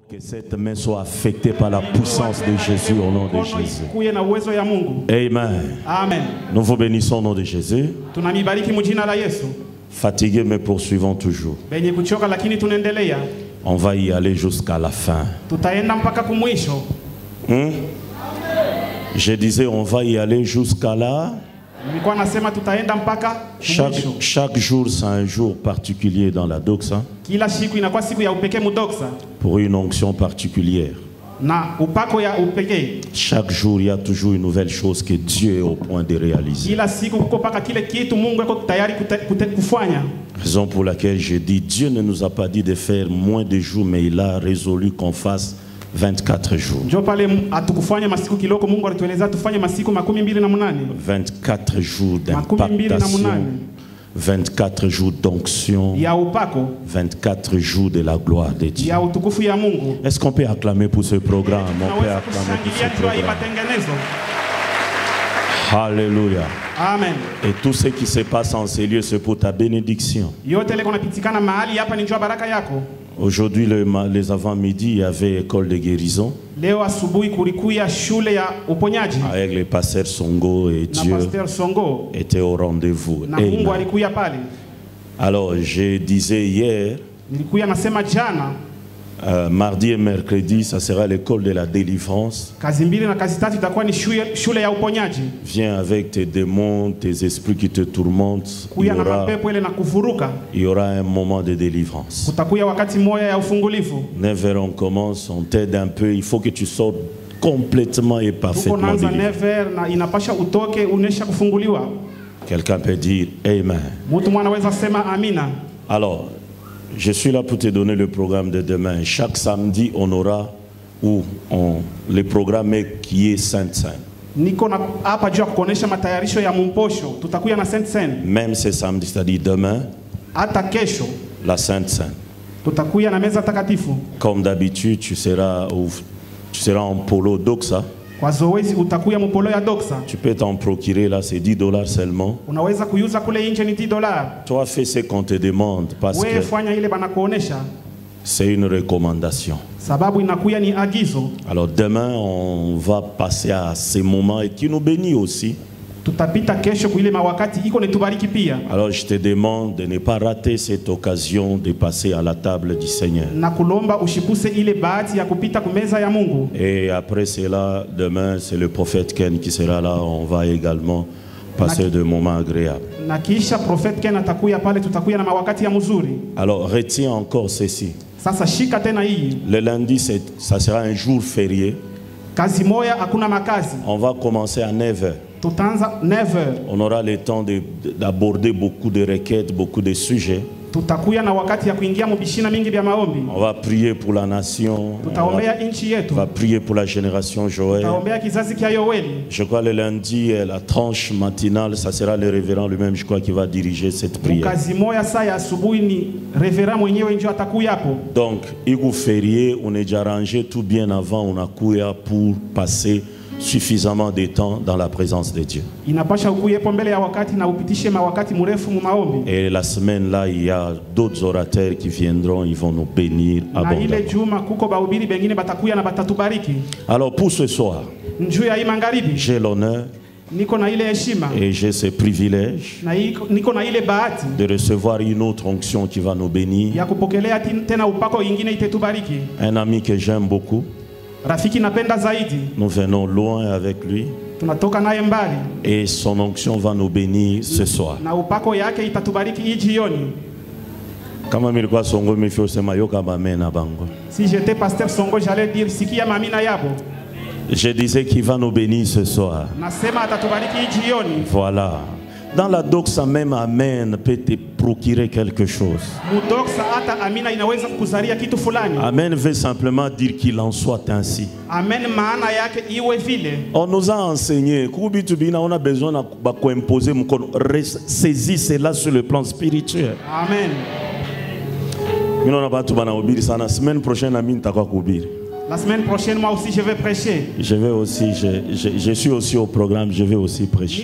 Que cette main soit affectée par la puissance de Jésus au nom de Jésus. Amen. Amen. Nous vous bénissons au nom de Jésus. Fatigués mais poursuivons toujours. On va y aller jusqu'à la fin. Je disais on va y aller jusqu'à là. Chaque jour c'est un jour particulier dans la doxa. Pour une onction particulière. Chaque jour il y a toujours une nouvelle chose que Dieu est au point de réaliser. Raison pour laquelle je dis Dieu ne nous a pas dit de faire moins de jours, mais il a résolu qu'on fasse 24 jours. 24 jours d'impactation, 24 jours d'onction, 24 jours de la gloire de Dieu. Est-ce qu'on peut acclamer pour ce programme? On peut acclamer pour ce programme. Alléluia. Amen. Et tout ce qui se passe en ces lieux, c'est pour ta bénédiction. Aujourd'hui, les avant-midi, il y avait école de guérison. Avec les pasteurs Songo et Dieu était au rendez-vous. Alors, je disais hier, mardi et mercredi, ça sera l'école de la délivrance. Viens avec tes démons, tes esprits qui te tourmentent. Il y aura un moment de délivrance. 9h on commence, on t'aide un peu. Il faut que tu sortes complètement et parfaitement délivré. Quelqu'un peut dire Amen. Alors, je suis là pour te donner le programme de demain. Chaque samedi, on aura le programme qui est Sainte-Seine. Même ce samedi, c'est-à-dire demain, la Sainte-Seine. Comme d'habitude, tu seras en polo doxa. Tu peux t'en procurer là, c'est $10 seulement. Toi, fais ce qu'on te demande parce que c'est une recommandation. Alors demain, on va passer à ces moments et qui nous bénit aussi. Alors je te demande de ne pas rater cette occasion de passer à la table du Seigneur. Et après cela, demain c'est le prophète Ken qui sera là. On va également passer de moments agréables. Alors retiens encore ceci. Le lundi, ça sera un jour férié. On va commencer à 9h. On aura le temps d'aborder beaucoup de requêtes, beaucoup de sujets. On va prier pour la nation. On va prier pour la génération Joël. Je crois le lundi, la tranche matinale, ça sera le révérend lui-même, je crois, qui va diriger cette prière. Donc, il vous férié, on est déjà rangé tout bien avant, on a couru pour passer suffisamment de temps dans la présence de Dieu. Et la semaine là, il y a d'autres orateurs qui viendront, ils vont nous bénir abondamment. Alors pour ce soir, j'ai l'honneur et j'ai ce privilège de recevoir une autre onction qui va nous bénir. Un ami que j'aime beaucoup. Nous venons loin avec lui. Et son onction va nous bénir ce soir. Si j'étais pasteur Songo, j'allais dire je disais qu'il va nous bénir ce soir. Voilà. Dans la doxa même, Amen peut te procurer quelque chose. Amen veut simplement dire qu'il en soit ainsi. On nous a enseigné, on a besoin d'imposer, saisir cela sur le plan spirituel. Amen. La semaine prochaine, La semaine prochaine, moi aussi, je vais prêcher. Je vais aussi, je suis aussi au programme, je vais aussi prêcher.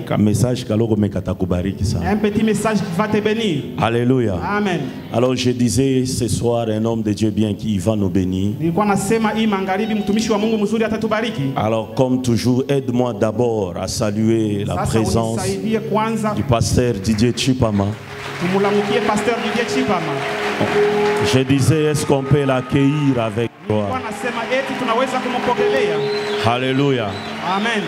Un message un petit message qui va te bénir. Alléluia. Amen. Alors je disais ce soir, un homme de Dieu bien qui va nous bénir. Alors comme toujours, aide-moi d'abord à saluer la présence du pasteur Didier Chipama. Je disais, est-ce qu'on peut l'accueillir avec toi? Alléluia. Amen.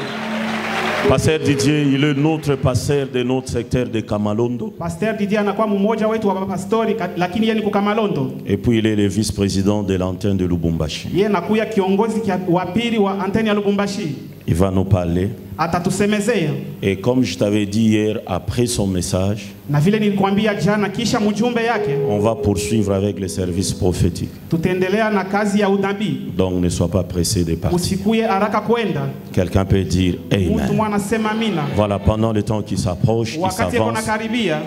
Pasteur Didier, il est notre pasteur de notre secteur de Kamalondo. Pasteur Didier anakuwa mmoja wetu wa pastori, lakini yeye ni Kamalondo. Et puis il est le vice-président de l'antenne de Lubumbashi. Yeye anakuwa kiongozi wa pili wa antenne ya Lubumbashi. Il va nous parler. Atatusemezea. Et comme je t'avais dit hier, après son message, na vile nilikwambia jana kisha mjumbe yake, on va poursuivre avec le service prophétique. Tutaendelea na kazi ya unabii. Donc ne sois pas pressé de partir. Usikuye haraka kwenda. Quelqu'un peut dire amen. Mtu anasema amina. Voilà, pendant le temps qui s'approche, qui s'avance,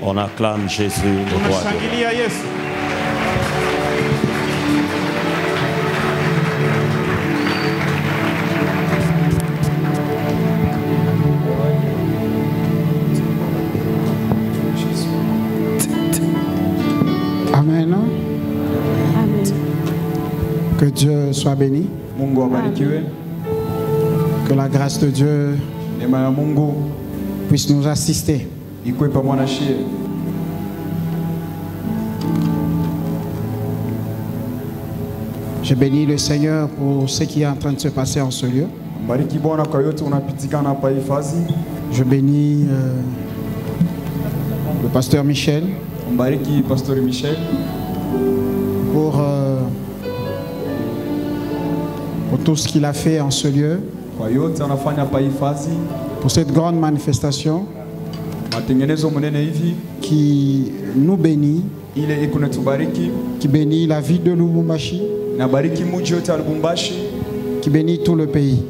on acclame Jésus le roi. Tunashangilia Yesu. Amen. Amen. Que Dieu soit béni. Que la grâce de Dieu puisse nous assister. Je bénis le Seigneur pour ce qui est en train de se passer en ce lieu. Je bénis le pasteur Michel. Pour tout ce qu'il a fait en ce lieu, pour cette grande manifestation qui nous bénit, qui bénit la ville de Lubumbashi, qui bénit tout le pays.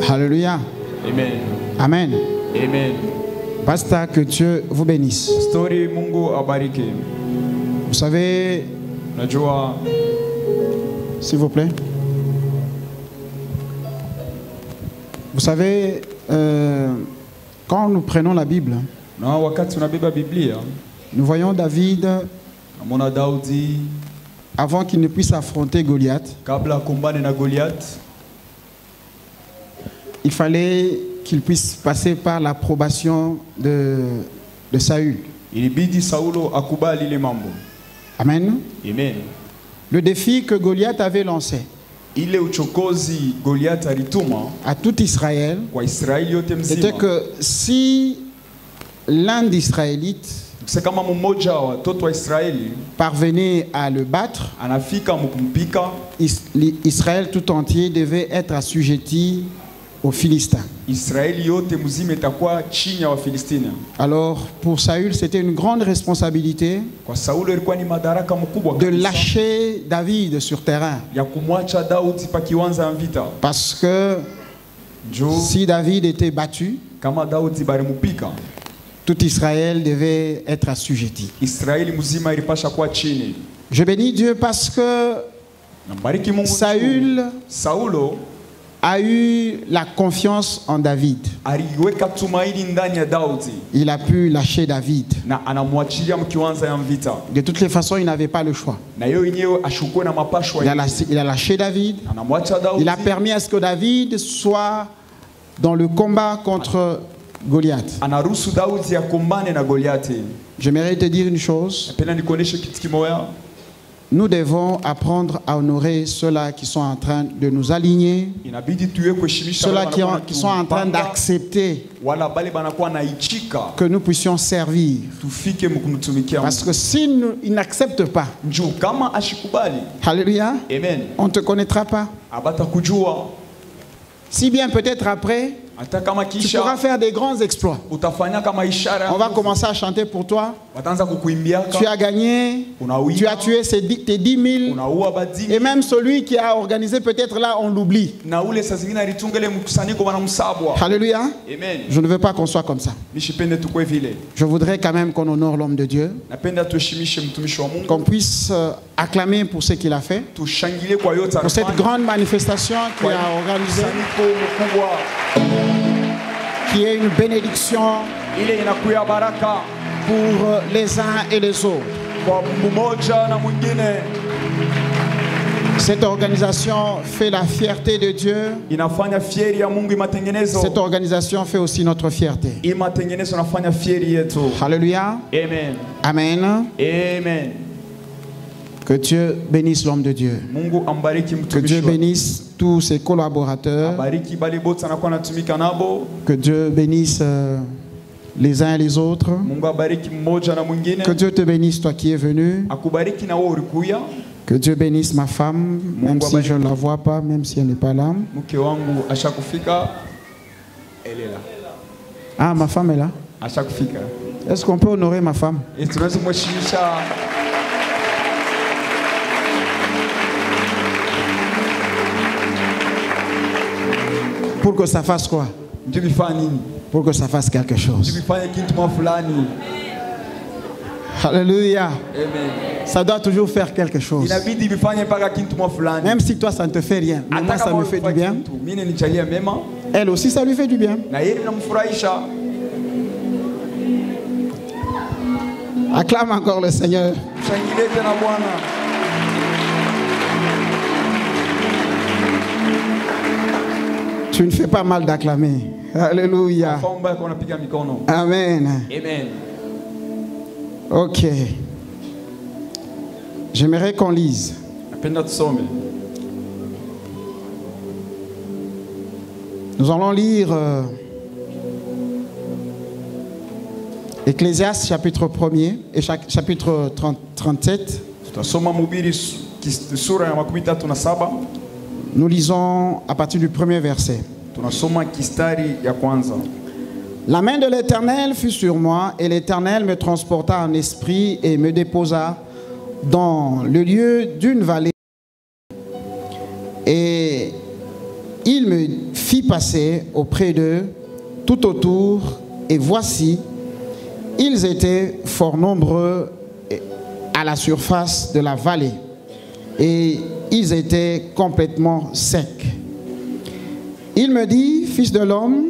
Alléluia. Amen. Amen. Amen. Pasteur, que Dieu vous bénisse. Vous savez, s'il vous plaît, vous savez, quand nous prenons la Bible, nous voyons David, avant qu'il ne puisse affronter Goliath, il fallait qu'il puisse passer par l'approbation de Saül. Amen. Amen. Le défi que Goliath avait lancé à tout Israël était que si l'un des Israélites parvenait à le battre, Israël tout entier devait être assujetti aux Philistins. Alors pour Saül, c'était une grande responsabilité de lâcher David sur terrain. Parce que si David était battu, tout Israël devait être assujetti. Je bénis Dieu parce que Saül a eu la confiance en David. Il a pu lâcher David. De toutes les façons, il n'avait pas le choix. Il a lâché David. Il a permis à ce que David soit dans le combat contre Goliath. J'aimerais te dire une chose. Nous devons apprendre à honorer ceux-là qui sont en train de nous aligner, ceux-là qui sont en train d'accepter que nous puissions servir. Parce que s'ils n'acceptent pas, alléluia, on ne te connaîtra pas. Si bien peut-être après, Tu pourras faire des grands exploits. On va commencer à chanter pour toi. Tu as gagné, tu as tué tes 10 000. Et même celui qui a organisé, peut-être là, on l'oublie. Alléluia. Amen. Je ne veux pas qu'on soit comme ça. Je voudrais quand même qu'on honore l'homme de Dieu. Qu'on puisse acclamer pour ce qu'il a fait. Pour cette grande manifestation qu'il a organisée. Qui est une bénédiction pour les uns et les autres. Cette organisation fait la fierté de Dieu. Cette organisation fait aussi notre fierté. Alléluia. Amen. Amen. Amen. Que Dieu bénisse l'homme de Dieu. Que Dieu bénisse tous ses collaborateurs. Que Dieu bénisse les uns et les autres. Que Dieu te bénisse, toi qui es venu. Que Dieu bénisse ma femme, même si je ne la vois pas, même si elle n'est pas là. Ah, ma femme est là. Est-ce qu'on peut honorer ma femme? Pour que ça fasse quoi? Pour que ça fasse quelque chose. Alléluia. Amen. Ça doit toujours faire quelque chose. Même si toi ça ne te fait rien, mais moi ça me fait du bien. Elle aussi ça lui fait du bien. Acclame encore le Seigneur. Tu ne fais pas mal d'acclamer. Alléluia. Amen. Amen. Ok. J'aimerais qu'on lise. Nous allons lire Ecclésiaste chapitre 1er et chapitre 37. Nous lisons à partir du premier verset. La main de l'Éternel fut sur moi, et l'Éternel me transporta en esprit et me déposa dans le lieu d'une vallée. Et il me fit passer auprès d'eux tout autour, et voici, ils étaient fort nombreux à la surface de la vallée, et ils étaient complètement secs. Il me dit, fils de l'homme,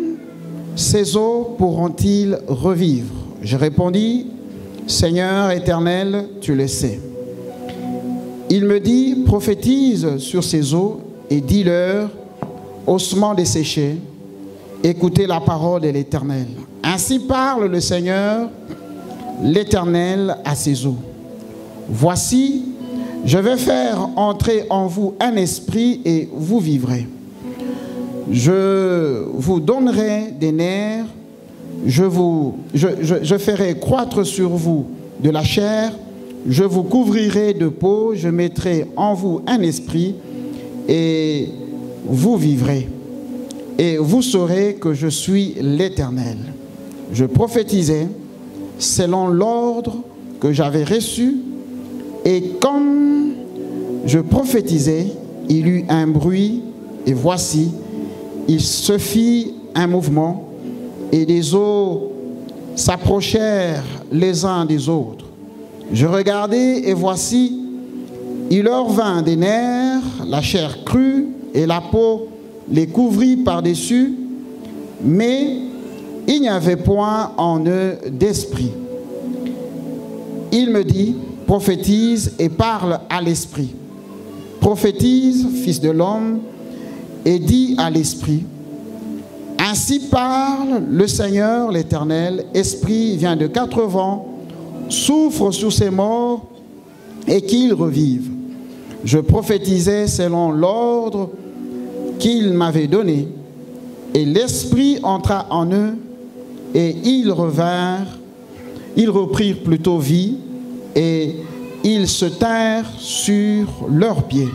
ces eaux pourront-ils revivre? Je répondis, Seigneur éternel, tu le sais. Il me dit, prophétise sur ces eaux et dis-leur, ossements desséchés, écoutez la parole de l'Éternel. Ainsi parle le Seigneur, l'Éternel à ces eaux. Voici, je vais faire entrer en vous un esprit et vous vivrez. Je vous donnerai des nerfs, je ferai croître sur vous de la chair, je vous couvrirai de peau, je mettrai en vous un esprit et vous vivrez. Et vous saurez que je suis l'Éternel. Je prophétisais selon l'ordre que j'avais reçu, et comme je prophétisais, il eut un bruit, et voici, il se fit un mouvement, et des eaux s'approchèrent les uns des autres. Je regardai, et voici, il leur vint des nerfs, la chair crue, et la peau les couvrit par-dessus, mais il n'y avait point en eux d'esprit. Il me dit, prophétise et parle à l'esprit. Prophétise, fils de l'homme, et dis à l'esprit, ainsi parle le Seigneur l'Éternel, esprit vient de 4 vents, souffre sur ces morts et qu'ils revivent. Je prophétisais selon l'ordre qu'il m'avait donné, et l'esprit entra en eux, et ils reprirent plutôt vie, et ils se tinrent sur leurs pieds.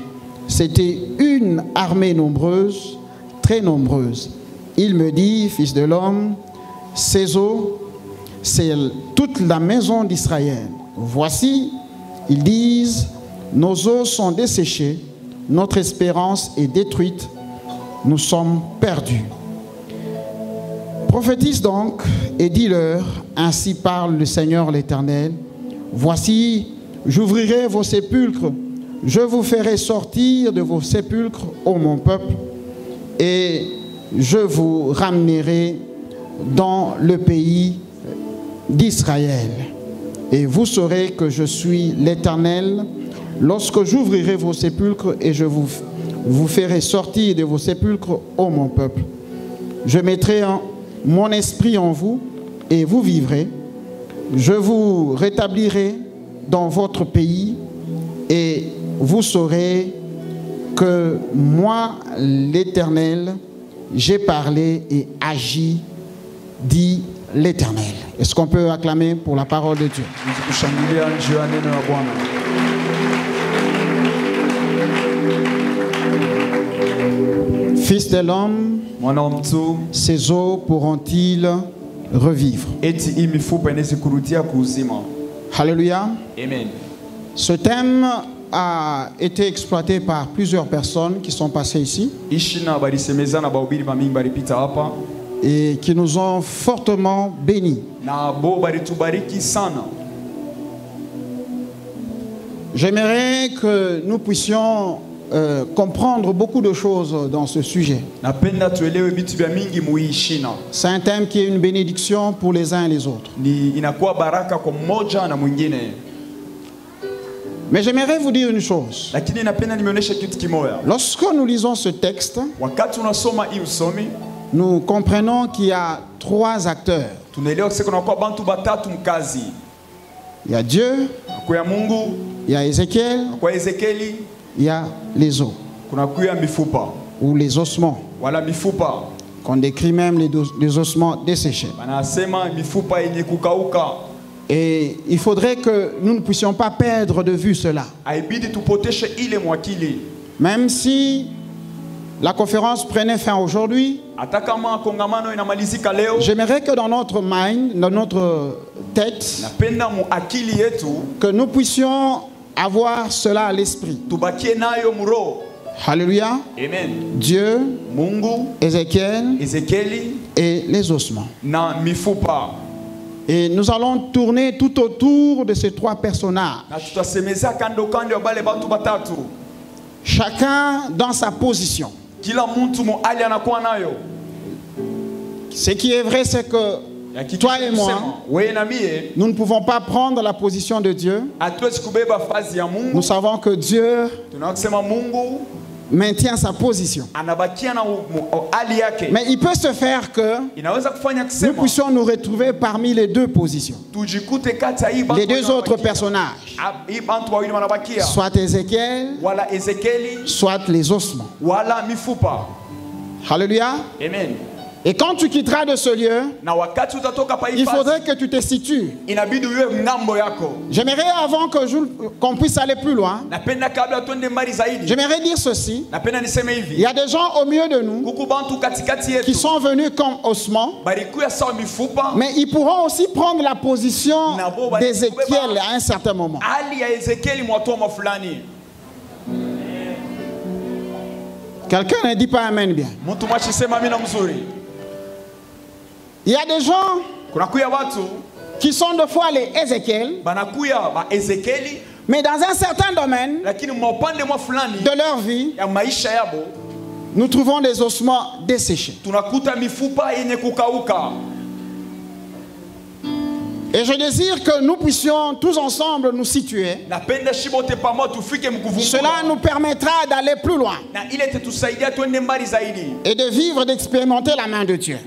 C'était une armée nombreuse, très nombreuse. il me dit, fils de l'homme, ces eaux, c'est toute la maison d'Israël. Voici, ils disent, nos eaux sont desséchées, notre espérance est détruite, nous sommes perdus. Prophétise donc et dis-leur, ainsi parle le Seigneur l'Éternel, voici, j'ouvrirai vos sépulcres, je vous ferai sortir de vos sépulcres, ô mon peuple, et je vous ramènerai dans le pays d'Israël. Et vous saurez que je suis l'Éternel, lorsque j'ouvrirai vos sépulcres et je vous ferai sortir de vos sépulcres, ô mon peuple. Je mettrai mon esprit en vous et vous vivrez. Je vous rétablirai dans votre pays et vous saurez que moi, l'Éternel, j'ai parlé et agi, dit l'Éternel. Est-ce qu'on peut acclamer pour la parole de Dieu? Fils de l'homme, ces eaux pourront-ils revivre? Alléluia. Amen. Ce thème a été exploité par plusieurs personnes qui sont passées ici et qui nous ont fortement bénis. J'aimerais que nous puissions comprendre beaucoup de choses dans ce sujet. C'est un thème qui est une bénédiction pour les uns et les autres. Mais j'aimerais vous dire une chose. Lorsque nous lisons ce texte, nous comprenons qu'il y a trois acteurs. Il y a Dieu, il y a Ézéchiel, il y a les os, ou les ossements, qu'on décrit même les ossements desséchés. Et il faudrait que nous ne puissions pas perdre de vue cela. Même si la conférence prenait fin aujourd'hui, j'aimerais que dans notre mind, dans notre tête, que nous puissions avoir cela à l'esprit. Alléluia. Amen. Dieu, Ézéchiel et les ossements. Et nous allons tourner tout autour de ces trois personnages. Chacun dans sa position. Ce qui est vrai, c'est que toi et moi, nous ne pouvons pas prendre la position de Dieu. Nous savons que Dieu maintient sa position. Mais il peut se faire que nous puissions nous retrouver parmi les deux positions. Les deux autres personnages, soit Ézéchiel, soit les ossements. Alléluia. Amen. Et quand tu quitteras de ce lieu, il faudrait que tu te situes. J'aimerais, avant qu'on puisse aller plus loin, j'aimerais dire ceci. Il y a des gens au milieu de nous qui sont venus comme ossements, mais ils pourront aussi prendre la position d'Ézéchiel à un certain moment. Quelqu'un ne dit pas amen bien. Il y a des gens qui sont de fois les Ézéchiel, mais dans un certain domaine de leur vie, nous trouvons des ossements desséchés. Et je désire que nous puissions tous ensemble nous situer. Cela nous permettra d'aller plus loin et de vivre, d'expérimenter la main de Dieu.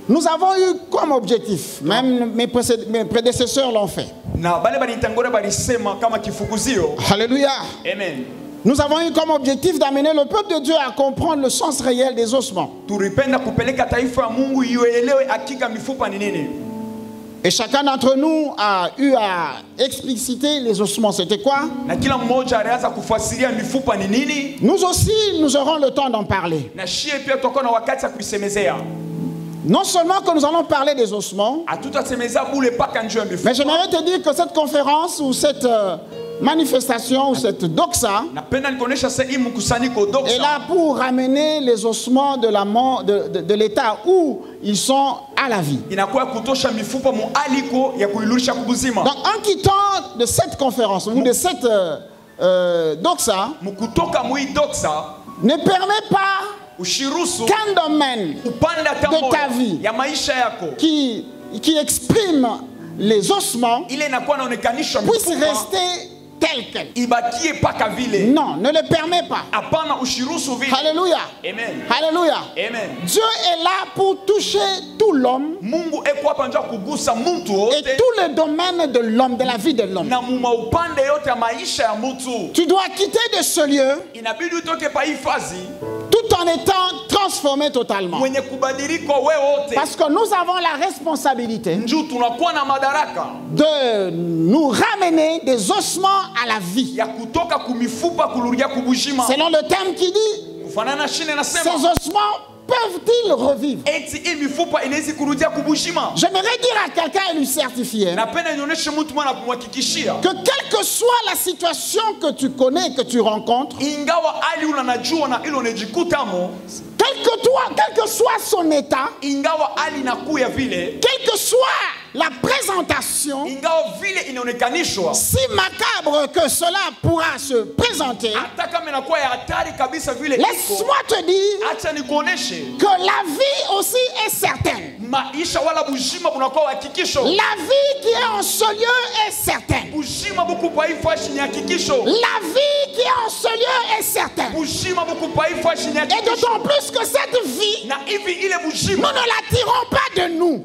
Nous avons eu comme objectif, même mes prédécesseurs l'ont fait. Alléluia. Amen. Nous avons eu comme objectif d'amener le peuple de Dieu à comprendre le sens réel des ossements. Et chacun d'entre nous a eu à expliciter les ossements. C'était quoi? Nous aussi, nous aurons le temps d'en parler. Non seulement que nous allons parler des ossements, mais j'aimerais te dire que cette conférence ou cette manifestation ou cette doxa est là pour ramener les ossements de la mort, de l'état où ils sont à la vie. Donc en quittant de cette conférence ou de cette doxa, ne permet pas qu'un domaine de ta vie qui exprime les ossements puisse rester tel quel. Non, ne le permet pas. Alléluia. Amen. Alléluia. Amen. Dieu est là pour toucher tout l'homme et tout le domaine de l'homme, de la vie de l'homme. Tu dois quitter de ce lieu tout en étant transformé totalement. Parce que nous avons la responsabilité de nous ramener des ossements à la vie. Selon le thème qui dit, ces ossements peuvent-ils revivre? J'aimerais dire à quelqu'un et lui certifier que quelle que soit la situation que tu connais et que tu rencontres, quel que soit son état, quelle que soit la présentation, si macabre que cela pourra se présenter, laisse-moi te dire que la vie aussi est certaine. La vie qui est en ce lieu est certaine. La vie qui est en ce lieu est certaine. Et d'autant plus que cette vie, nous ne la tirons pas de nous.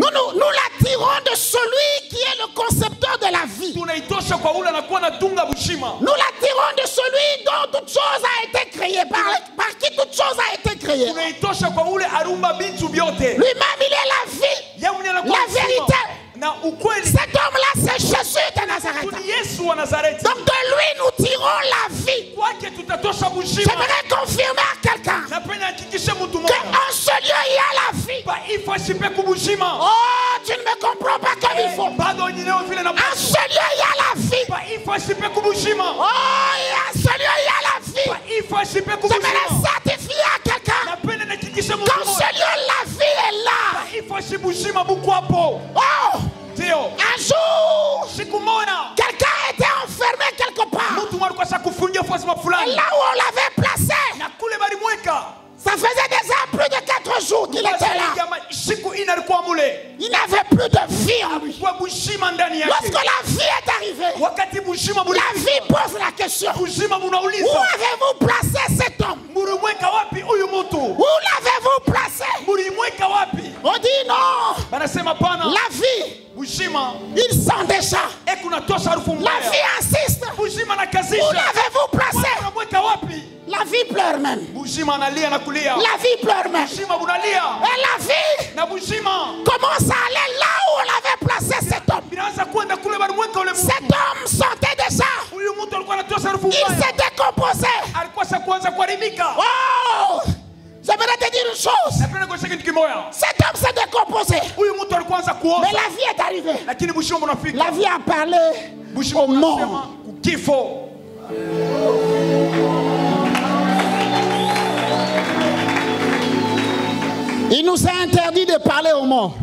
Nous la tirons de celui qui est le concepteur de la vie. Nous la tirons de celui dont toute chose a été créée, par qui toute chose a été créée. Lui-même, il est la vie, la vérité. Cet homme-là, c'est Jésus de Nazareth. Donc de lui, nous tirons la vie. J'aimerais confirmer à quelqu'un qu'en ce lieu, il y a la vie. Oh, tu ne me comprends pas comme il faut. En ce lieu, il y a la vie. Oh, en ce lieu, il y a la vie. J'aimerais certifier à quelqu'un qu'en ce lieu, la vie est là. Oh! Un jour, quelqu'un était enfermé quelque part. Et là où on l'avait placé, ça faisait déjà plus de 4 jours qu'il était là. Il n'avait plus de vie en lui. Lorsque la vie est arrivée, la vie pose la question: où avez-vous placé cet homme? Où l'avez-vous placé? On dit non. La vie, il sent déjà. La vie insiste. Où l'avez-vous placé? La vie pleure même. La vie pleure même. Et la vie commence à aller là où on avait placé cet homme. Cet homme sentait déjà. Il s'est décomposé. Oh! J'aimerais te dire une chose. Cet homme s'est décomposé. Mais la vie est arrivée. La vie a parlé au mort. Il nous a interdit de parler aux morts.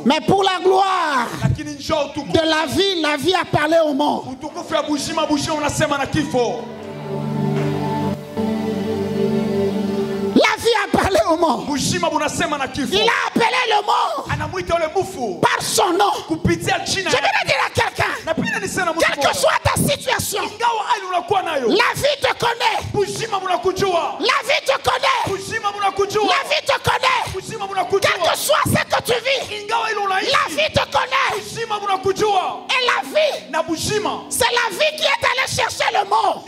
Mais pour la gloire de la vie a parlé aux morts. La vie a parlé au mort. Il a appelé le mort par son nom. Je vais dire à quelqu'un, quelle que soit ta situation, la vie te connaît. La vie te connaît. La vie te connaît. Quel que soit ce que tu vis, la vie te connaît. Et la vie, c'est la vie qui est allée chercher le mort.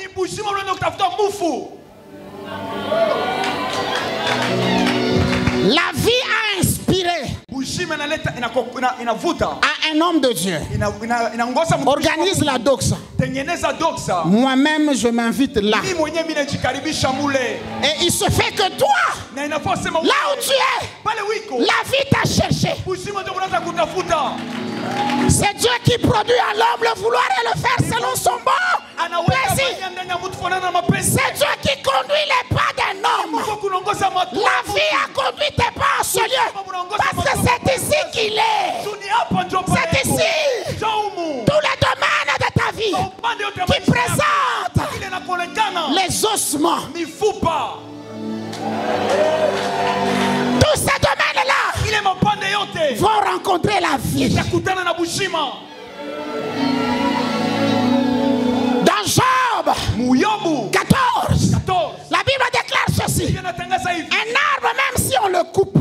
La vie a inspiré à un homme de Dieu. Organise la doxa. Moi-même, je m'invite là. Et il se fait que toi, là où tu es, la vie t'a cherché. C'est Dieu qui produit à l'homme le vouloir et le faire selon son bon plaisir. C'est Dieu qui conduit les pas d'un homme. La vie a conduit tes pas en ce lieu. Parce que c'est ici qu'il est. C'est ici. Tous les domaines de ta vie qui présentent les ossements. Tous ces domaines-là vont rencontrer la vie. Dans Job 14, la Bible déclare ceci. Un arbre, même si on le coupe,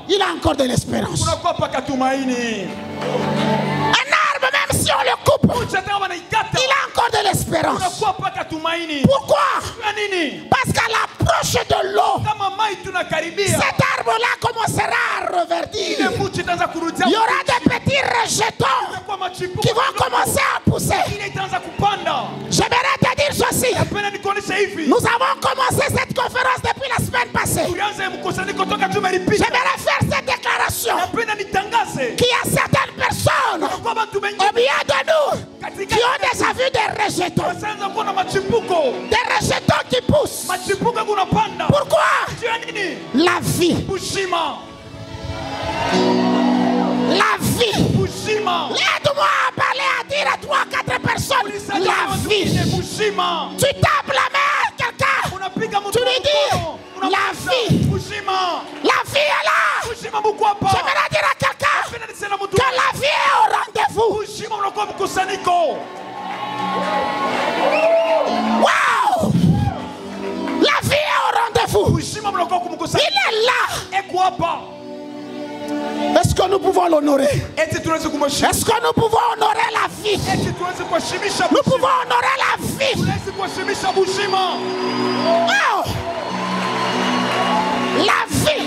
il a encore de l'espérance. Un arbre, même si on le coupe, il a encore de l'espérance. Pourquoi? Parce qu'à l'approche de l'eau, cet arbre-là commencera à reverdir. Il y aura des petits rejetons qui vont commencer à pousser. J'aimerais te dire ceci. Nous avons commencé cette conférence depuis la semaine passée. J'aimerais faire cette déclaration qu'il y a certaines personnes au milieu de nous qui ont déjà vu des rejetons. Des rejetons qui poussent. Pourquoi? La vie. La vie. Aide-moi à parler, à dire à 3 à 4 personnes. La vie. Tu tapes la main à quelqu'un. Tu lui dis la vie. La vie est là. J'aimerais dire à quelqu'un que la vie est au rendez-vous. Wow. La vie est au rendez-vous. Il est là. Est-ce que nous pouvons l'honorer? Est-ce que nous pouvons honorer la vie? Nous pouvons honorer la vie. Oh. La vie.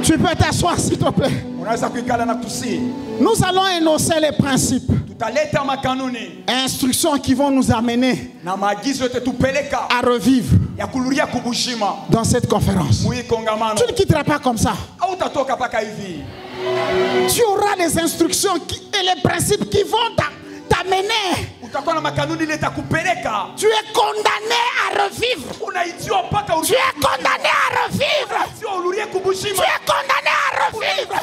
Tu peux t'asseoir s'il te plaît. Nous allons énoncer les principes. Instructions qui vont nous amener à revivre dans cette conférence. Tu ne quitteras pas comme ça. Tu auras des instructions et les principes qui vont t'amener. Tu es condamné à revivre. Tu es condamné à revivre. Tu es condamné à revivre.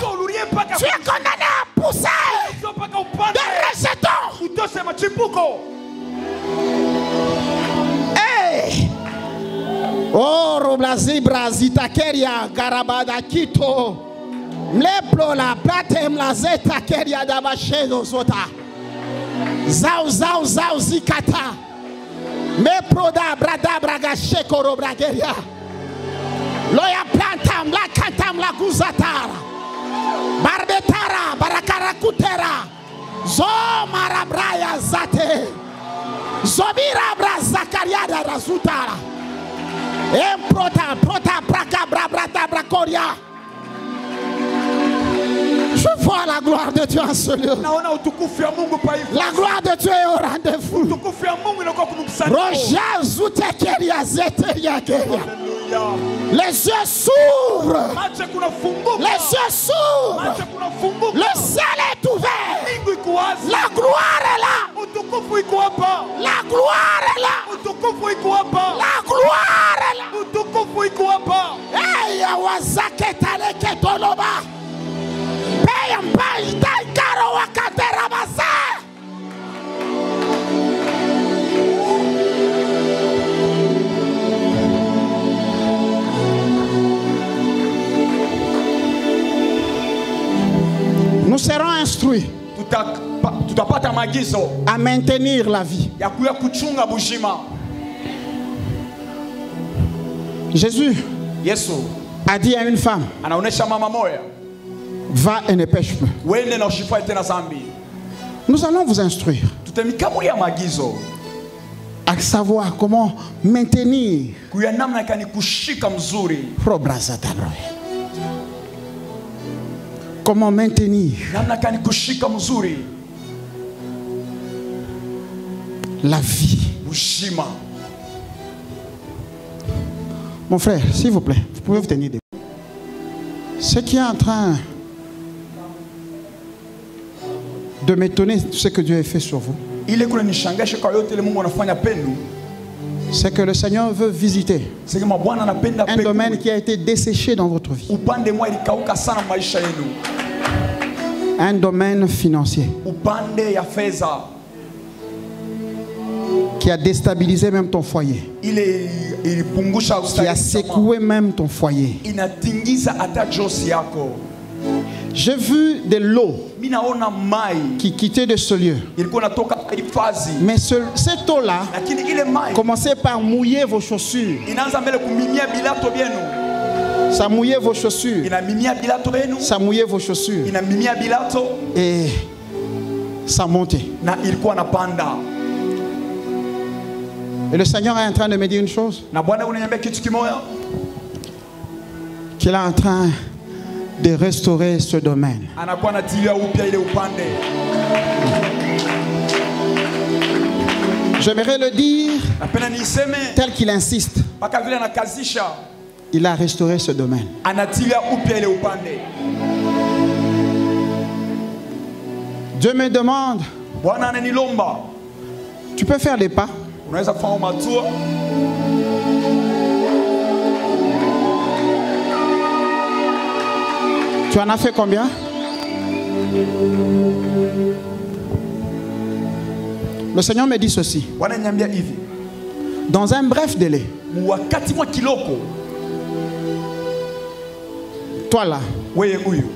Tu es condamné à pousser des rejetons. Hey! Oh, Roblazi Brazita Keria Garabada Kito. Mleplo la plate mlazeta Keria Dabashedo Zota. Zau zau zau zikata. Me proda brada braga shekoro brageria. Loya plantam la kantam la guzatara. Barbetara barakara kutera. Zo marabraya zate. Zobira bra zakaria da razutara. Emprota prota braka brabrata brakoria. Je vois la gloire de Dieu en ce lieu. La gloire de Dieu est au rendez-vous. Les yeux s'ouvrent. Les yeux s'ouvrent. Le ciel est ouvert. La gloire est là. La gloire est là. La gloire est là. Hey, Awazake Taleke Toloba. Nous serons instruits à maintenir la vie. Jésus a dit à une femme, va et ne pêche plus. Nous allons vous instruire. à savoir comment maintenir. Comment maintenir la vie. Mon frère, s'il vous plaît, vous pouvez vous tenir debout. Ce qui est en train de m'étonner, ce que Dieu a fait sur vous, c'est que le Seigneur veut visiter un domaine qui a été desséché dans votre vie. Un domaine financier qui a déstabilisé même ton foyer, qui a secoué même ton foyer. J'ai vu des lots qui quittaient de ce lieu. Mais cette eau-là commençait par mouiller vos chaussures. Ça mouillait vos chaussures. Ça mouillait vos chaussures. Et ça montait. Et le Seigneur est en train de me dire une chose. Qu'il est en train de restaurer ce domaine. J'aimerais le dire tel qu'il insiste. Il a restauré ce domaine. Dieu me demande, tu peux faire des pas? Tu en as fait combien? Le Seigneur me dit ceci. Dans un bref délai, toi là,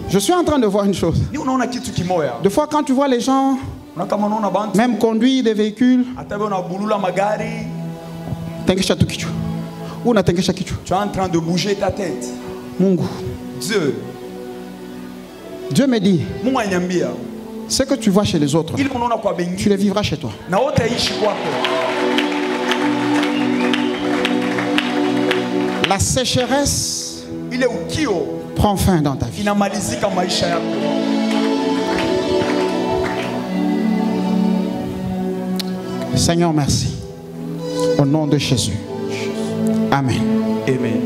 je suis en train de voir une chose. Des fois quand tu vois les gens même conduire des véhicules, tu es en train de bouger ta tête. Mungu. Dieu me dit, ce que tu vois chez les autres, tu le vivras chez toi. La sécheresse prend fin dans ta vie. Seigneur, merci. Au nom de Jésus. Amen. Amen.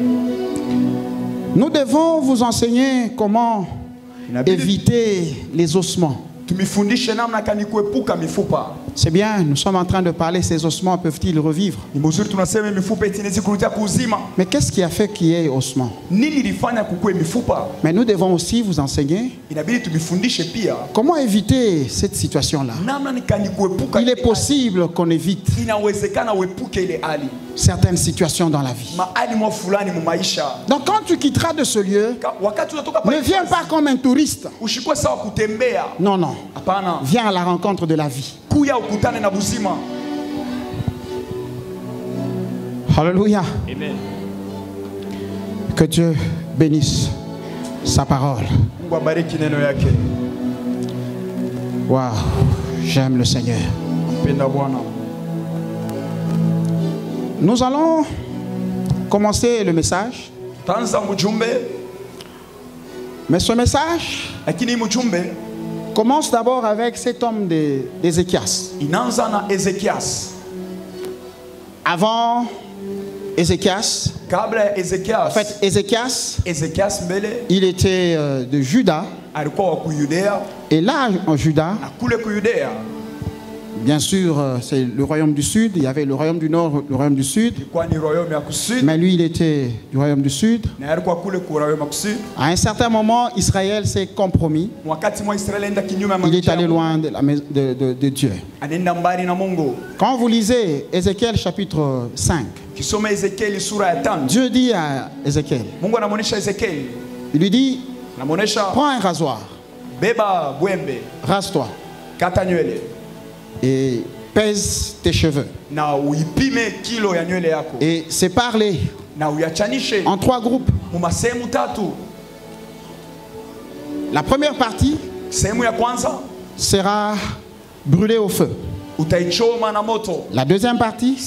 Nous devons vous enseigner comment éviter les ossements. C'est bien, nous sommes en train de parler, ces ossements peuvent-ils revivre? Mais qu'est-ce qui a fait qu'il y ait ossements? Mais nous devons aussi vous enseigner comment éviter cette situation-là. Il est possible qu'on évite certaines situations dans la vie. Donc quand tu quitteras de ce lieu, ne viens pas comme un touriste. Non, non. Viens à la rencontre de la vie. Alléluia. Amen. Que Dieu bénisse sa parole. Waouh, j'aime le Seigneur. Nous allons commencer le message. Mais ce message commence d'abord avec cet homme d'Ézéchias. Avant Ézéchias, en fait Ézéchias, il était de Juda. Et là en Juda, bien sûr c'est le royaume du sud. Il y avait le royaume du nord, le royaume du sud. Mais lui il était du royaume du sud. À un certain moment Israël s'est compromis. Il est allé loin de Dieu. Quand vous lisez Ézéchiel chapitre 5, Dieu dit à Ézéchiel, il lui dit, prends un rasoir, rase-toi et pèse tes cheveux et sépare-les en 3 groupes. La première partie sera brûlée au feu. La deuxième partie,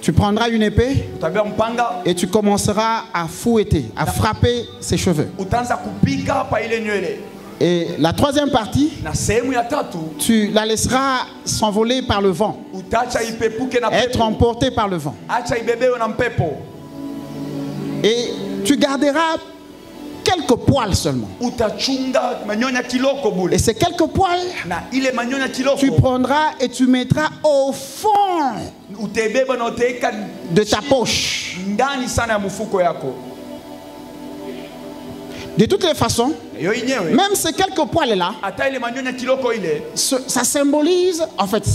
tu prendras une épée et tu commenceras à fouetter, à frapper ses cheveux. Et la troisième partie, tu la laisseras s'envoler par le vent, être emporté par le vent. Et tu garderas quelques poils seulement. Et ces quelques poils, tu prendras et tu mettras au fond de ta poche. De toutes les façons, même ces quelques poils-là, ça symbolise, en fait,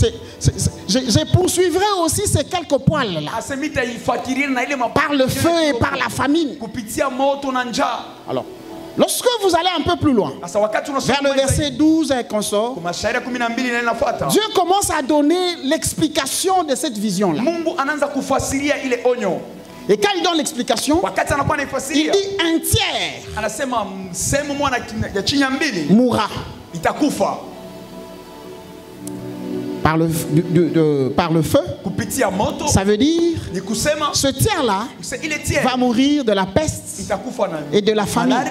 je poursuivrai aussi ces quelques poils-là par le feu et par la famine. Alors, lorsque vous allez un peu plus loin, vers le verset 12 et consort, Dieu commence à donner l'explication de cette vision-là. Et quand il donne l'explication, il dit un tiers mourra par le feu. Ça veut dire ce tiers-là va mourir de la peste et de la famine.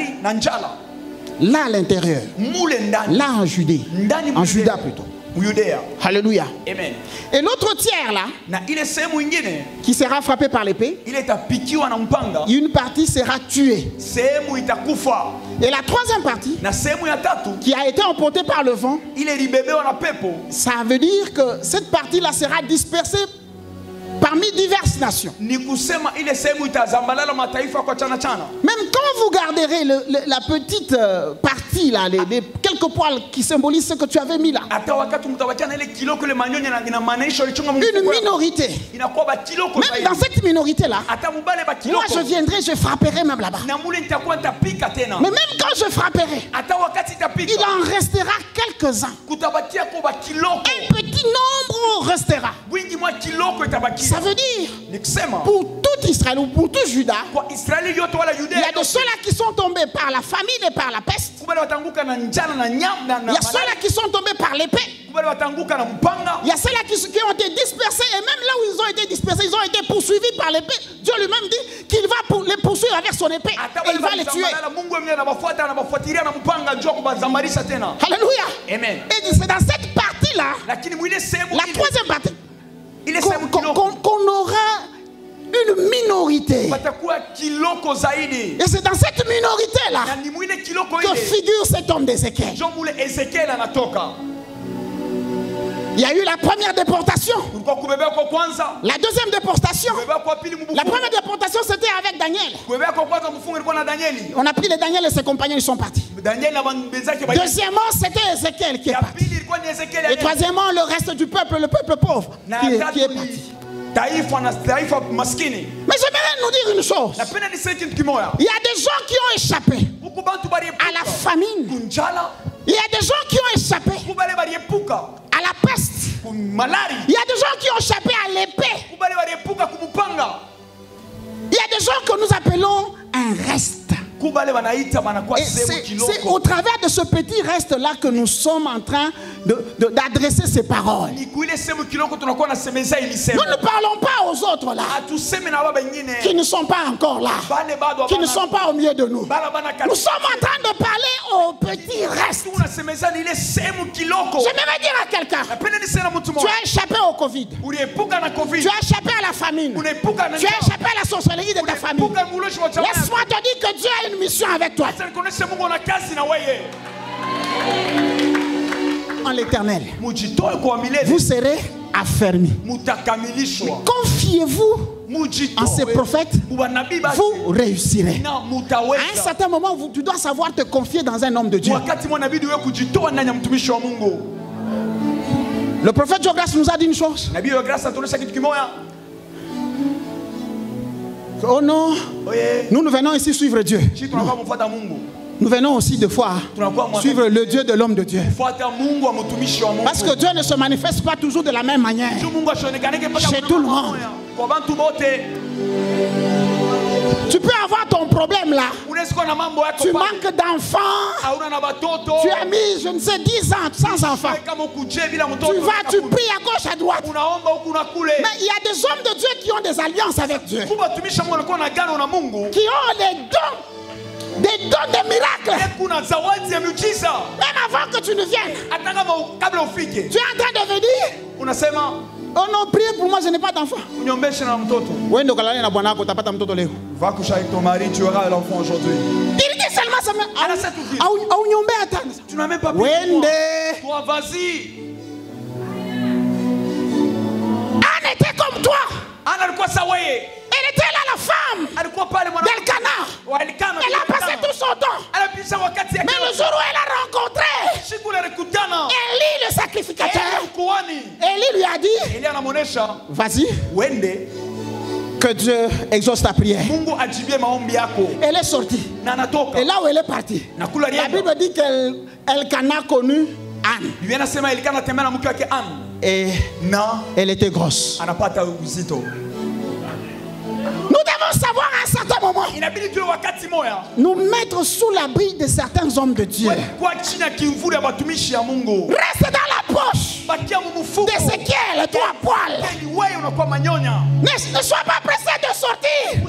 Là à l'intérieur, là en Judée, en Juda plutôt. Alléluia. Amen. Et l'autre tiers là, qui sera frappé par l'épée, une partie sera tuée. Et la troisième partie, qui a été emportée par le vent, ça veut dire que cette partie là sera dispersée parmi diverses nations. Même quand vous garderez la petite partie là, les quelques poils qui symbolisent ce que tu avais mis là, une minorité, même dans cette minorité là, moi je viendrai, je frapperai même là-bas. Mais même quand je frapperai, il en restera quelques-uns. Un petit nombre restera. Ça veut dire, pour tout Israël ou pour tout Juda, il y a de ceux-là qui sont tombés par la famine et par la peste. Il y a ceux-là qui sont tombés par l'épée. Il y a ceux-là qui ont été dispersés. Et même là où ils ont été dispersés, ils ont été poursuivis par l'épée. Dieu lui-même dit qu'il va les poursuivre avec son épée. Et il va les tuer. Alléluia. Amen. Et c'est dans cette partie-là, la troisième partie, qu'on aura une minorité. Et c'est dans cette minorité-là que figure cet homme d'Ézéchiel. Il y a eu la première déportation. La deuxième déportation. La première déportation, c'était avec Daniel. On a pris les Daniel et ses compagnons, ils sont partis. Deuxièmement, c'était Ézéchiel qui est parti. Et troisièmement, le reste du peuple, le peuple pauvre, qui est parti. Mais j'aimerais nous dire une chose. Il y a des gens qui ont échappé à la famine. Il y a des gens qui ont échappé à la peste. Il y a des gens qui ont échappé à l'épée. Il y a des gens que nous appelons un reste. Et c'est au travers de ce petit reste-là que nous sommes en train d'adresser ces paroles. Nous ne parlons pas aux autres là, qui ne sont pas encore là, qui ne sont pas au milieu de nous. Nous sommes en train de parler aux petits restes. J'aimerais dire à quelqu'un, tu as échappé au Covid, tu as échappé à la famine, tu as échappé à la sorcellerie de ta famille. Laisse-moi te dire que Dieu a une mission avec toi. En l'Éternel, vous serez affermis. Confiez-vous en ces prophètes, vous réussirez. À un certain moment, tu dois savoir te confier dans un homme de Dieu. Le prophète Jonas nous a dit une chose. Oh non, nous venons ici suivre Dieu. Non. Nous venons aussi de fois suivre le Dieu de l'homme de Dieu. Parce que Dieu ne se manifeste pas toujours de la même manière chez tout le monde. Tu peux avoir ton problèmes là. Tu manques d'enfants. Tu as mis, je ne sais, 10 ans sans enfants. Tu pries à gauche, à droite. Mais il y a des hommes de Dieu qui ont des alliances avec Dieu. Qui ont les dons. Des dons de miracles. Même avant que tu ne viennes. Tu es en train de venir. Oh non, priez pour moi, je n'ai pas d'enfant. Va coucher avec ton mari, tu auras l'enfant aujourd'hui. Tu n'as même pas prié pour moi. Toi, vas-y. Anne était comme toi. Elle était là, la femme d'Elkana. Elle a passé tout son temps. Mais le jour où elle a rencontré Élie le sacrificateur, Élie lui a dit, vas-y, que Dieu exauce ta prière. Elle est sortie. Et là où elle est partie, la Bible dit qu'Elkana connu Anne. Et elle était grosse. Nous devons savoir à un certain moment nous mettre sous l'abri de certains hommes de Dieu. Reste dans la poche d'Ézéchiel, 3 poils. Ne sois pas pressé de sortir.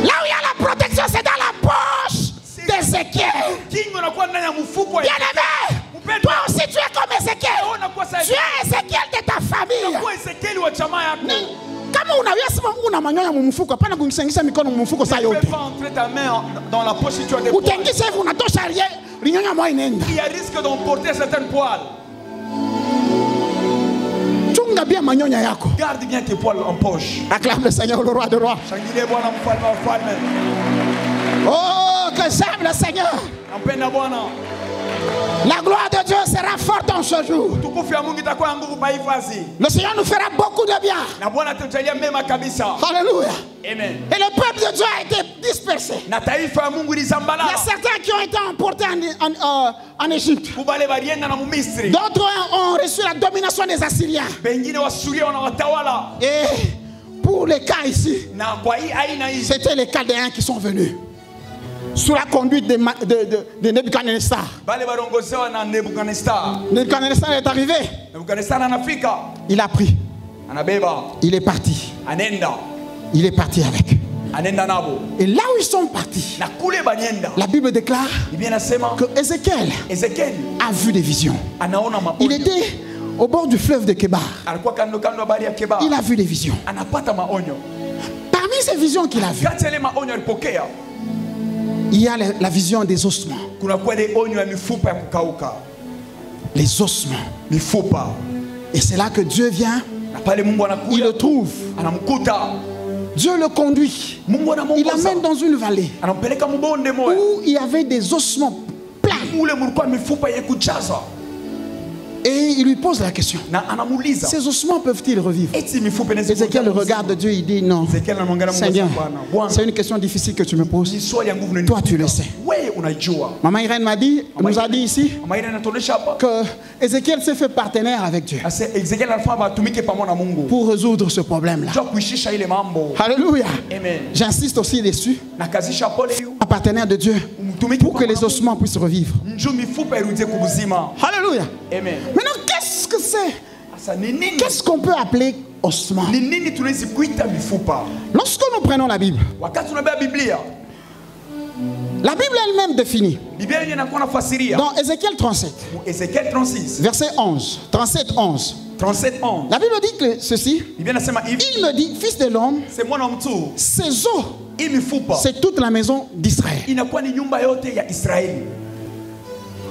Là où il y a la protection, c'est dans la poche d'Ézéchiel. Bien-aimé, toi aussi tu es comme Ézéchiel. Tu es Ézéchiel de ta famille. Kama una manyoya mumufuko hapana kumsengisha mikono mumufuko saa yote. Dans la poche si tu as des poils. Utengise hivi unatosha linyonya moyo inaenda. Il y a risque d'emporter certaines poils. Chunga bien manyoya yako. Garde bien tes poils en poche. Acclame le Seigneur, le roi des rois. Shangilie Bwana mfalme wa falme. Oh, que j'aime le Seigneur. Nampenda Bwana. La gloire de Dieu sera forte en ce jour. Le Seigneur nous fera beaucoup de bien. Alléluia. Amen. Et le peuple de Dieu a été dispersé. Il y a certains qui ont été emportés en Égypte. D'autres ont reçu la domination des Assyriens. Et pour les cas ici, c'était les Chaldéens qui sont venus. Sous la conduite de Nebuchadnezzar. Nebuchadnezzar est arrivé. Il a pris. Il est parti. Il est parti avec. Et là où ils sont partis, la Bible déclare que Ézéchiel a vu des visions. Il était au bord du fleuve de Kébar. Il a vu des visions. Parmi ces visions qu'il a vues, il y a la vision des ossements. Les ossements. Et c'est là que Dieu vient. Il le trouve. Dieu le conduit. Il l'amène dans une vallée où il y avait des ossements pleins. Et il lui pose la question. Ces ossements peuvent-ils revivre? Ézéchiel regarde Dieu, il dit non. Seigneur, c'est une question difficile que tu me poses. Toi tu le sais. Maman Irène nous a dit ici que Ézéchiel s'est fait partenaire avec Dieu pour résoudre ce problème-là. Alléluia. J'insiste aussi dessus. Un partenaire de Dieu pour que les ossements puissent revivre. Alléluia. Amen. Maintenant, qu'est-ce que c'est? Qu'est-ce qu'on peut appeler ossement? Lorsque nous prenons la Bible, la Bible elle-même définit. Dans Ézéchiel 37, verset 11, 37-11. La Bible dit que ceci. Il me dit, fils de l'homme, ces os, c'est toute la maison d'Israël.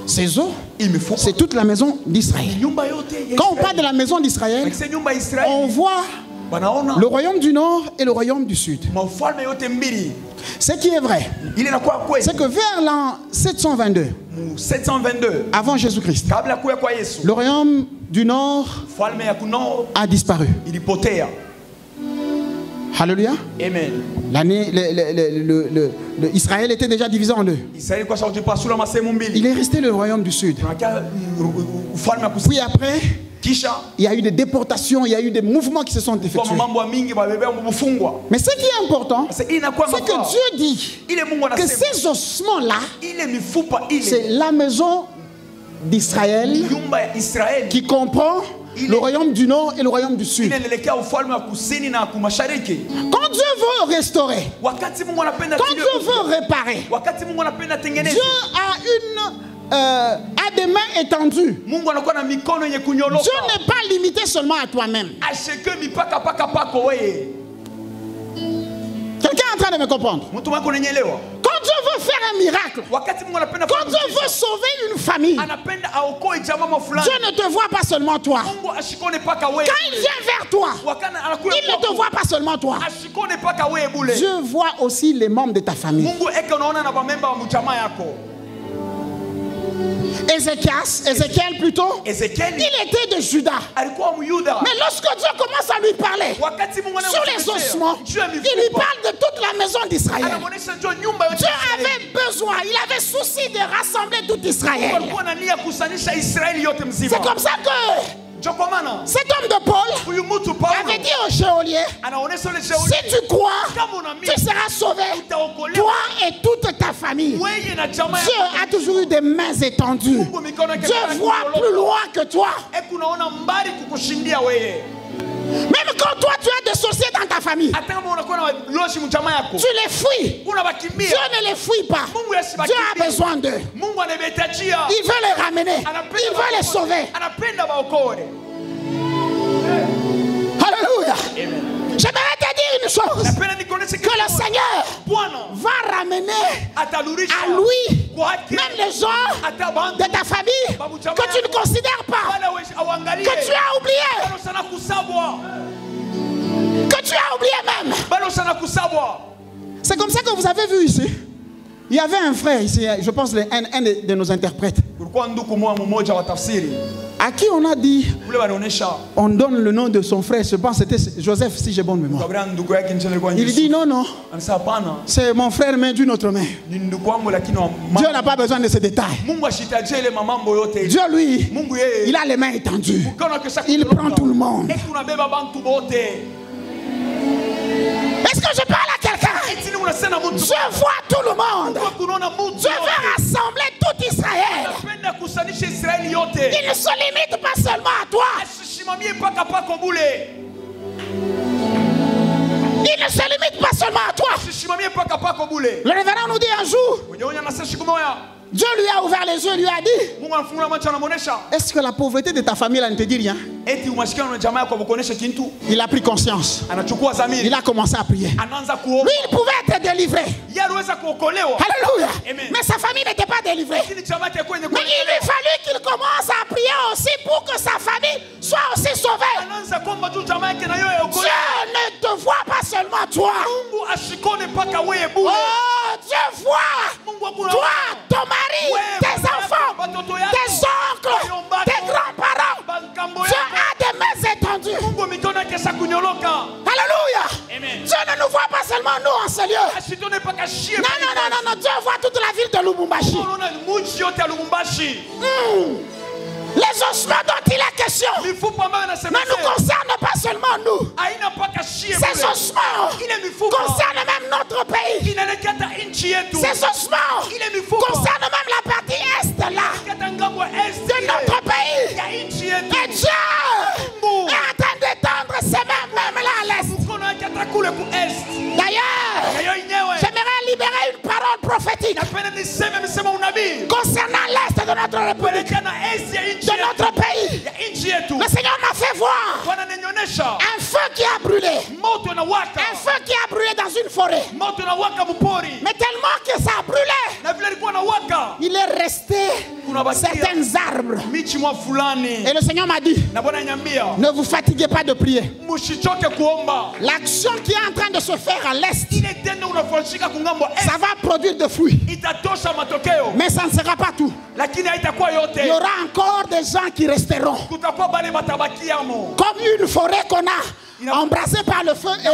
Ces os, c'est toute la maison d'Israël. Quand on parle de la maison d'Israël, on voit le royaume du nord et le royaume du sud. Ce qui est vrai, c'est que vers l'an 722, avant Jésus-Christ, le royaume du nord a disparu. Alléluia. Amen. Israël était déjà divisé en deux. Il est resté le royaume du sud. Puis après, il y a eu des déportations, il y a eu des mouvements qui se sont effectués. Mais ce qui est important, c'est que Dieu dit que ces ossements-là, c'est la maison d'Israël qui comprend le royaume du nord et le royaume du sud. Quand Dieu veut restaurer, quand Dieu veut réparer, Dieu a des mains étendues. Dieu n'est pas limité seulement à toi-même. Quelqu'un est en train de me comprendre? Quand Dieu veut faire un miracle, quand Dieu veut sauver une famille, Dieu ne te voit pas seulement toi. Quand il vient vers toi, il ne te voit pas seulement toi. Dieu voit aussi les membres de ta famille. Ézéchiel plutôt, il était de Juda. Mais lorsque Dieu commence à lui parler sur les ossements, il lui parle de toute la maison d'Israël. Dieu avait besoin, il avait souci de rassembler tout Israël. C'est comme ça que cet homme de Paul avait dit au geôlier, si tu crois, tu seras sauvé, toi et toute ta famille. Dieu a toujours eu des mains étendues. Dieu voit plus loin que toi. Même quand toi tu as des sorciers dans ta famille, tu les fuis. Dieu ne les fuit pas. Dieu a besoin d'eux. Il veut les ramener. Il veut les sauver. Alléluia. J'aimerais te dire une chose, que le Seigneur va ramener à lui même les gens de ta famille que tu ne considères pas, que tu as oublié, même. C'est comme ça que vous avez vu ici. Il y avait un frère ici, je pense un de nos interprètes, à qui on a dit, on donne le nom de son frère, je pense que c'était Joseph, si j'ai bonne mémoire. Il dit non, c'est mon frère, mais d'une autre main. Dieu n'a pas besoin de ces détails. Dieu, lui, il a les mains étendues. Il prend tout le monde. Est-ce que je parle à quelqu'un? Dieu voit tout le monde. Dieu veut rassembler tout Israël. Il ne se limite pas seulement à toi. Il ne se limite pas seulement à toi. Le révérend nous dit un jour, Dieu lui a ouvert les yeux et lui a dit, est-ce que la pauvreté de ta famille là ne te dit rien? Il a pris conscience. Il a commencé à prier. Lui, il pouvait être délivré. Alléluia. Mais sa famille n'était pas délivrée. Mais il lui fallut qu'il commence à prier aussi pour que sa famille soit aussi sauvée. Dieu ne te voit pas seulement toi. Oh, Dieu voit toi, ton mari, tes enfants, tes oncles, tes grands-parents. Dieu a des mains étendues. Alléluia. Dieu ne nous voit pas seulement nous en ce lieu. Non, Dieu voit toute la ville de Lubumbashi. Les ossements dont il est question ne nous concernent pas seulement nous. Ces ossements concernent même notre pays. Ces ossements concernent même la partie est là de notre pays. Et Dieu est en train d'étendre ses mains même là à l'est. D'ailleurs, j'aimerais libérer une parole prophétique concernant l'est de notre République, de notre pays. Le Seigneur m'a fait voir un feu qui a brûlé. Un feu qui a brûlé dans une forêt. Mais tellement que ça a brûlé, il est resté certains arbres. Et le Seigneur m'a dit, ne vous fatiguez pas de prier. L'action qui est en train de se faire à l'est, ça va produire de fruits. Mais ça ne sera pas tout. Il y aura encore des gens qui resteront. Comme une forêt qu'on a embrasée par le feu et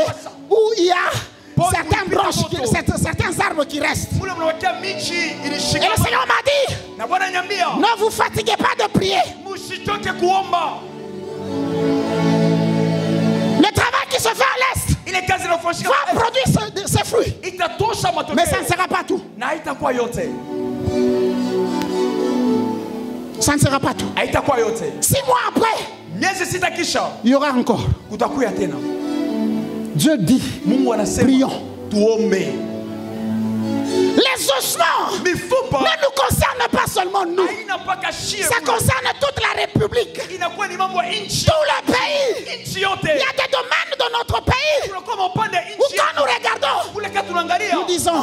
où il y a certaines branches, certains arbres qui restent. Et le Seigneur m'a dit, ne vous fatiguez pas de prier. Mais ça ne sera pas tout. Ça ne sera pas tout. 6 mois après, il y aura encore. Dieu dit, prions. Les ossements ne nous concernent pas seulement nous. Ça concerne toute la République. Tout le pays. Il y a des domaines dans notre pays où quand nous regardons, nous disons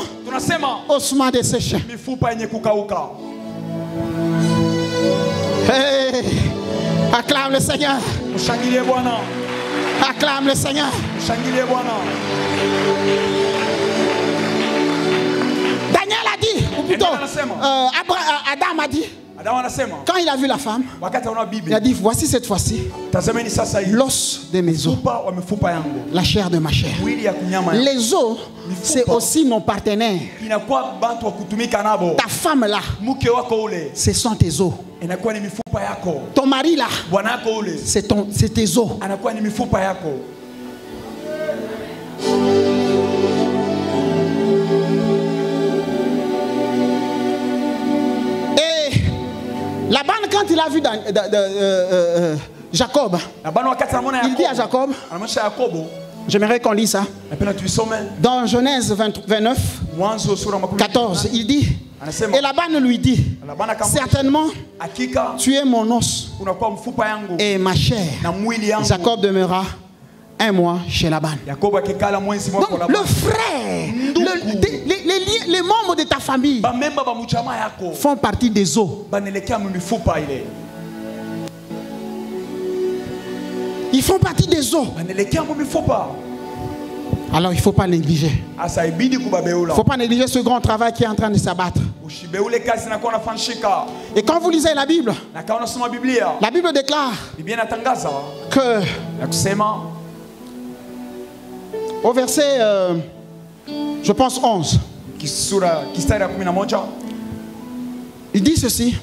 ossements desséchés. Hey, acclame le Seigneur. Acclame le Seigneur. Daniel a dit, ou plutôt Adam a dit, quand il a vu la femme, il a dit, voici cette fois-ci l'os de mes os, la chair de ma chair. Les os, c'est aussi mon partenaire. Ta femme là, ce sont tes os. Ton mari là, c'est tes os. Laban, quand il a vu Jacob, il dit à Jacob, j'aimerais qu'on lise ça. Dans Genèse 29, 14, il dit, et Laban lui dit, certainement, tu es mon os et ma chair. Jacob demeura 1 mois chez Laban. Donc, le frère, les membres de ta famille font partie des os. Ils font partie des os. Alors il ne faut pas négliger. Il ne faut pas négliger ce grand travail qui est en train de s'abattre. Et quand vous lisez la Bible déclare que au verset, je pense 11, il dit ceci.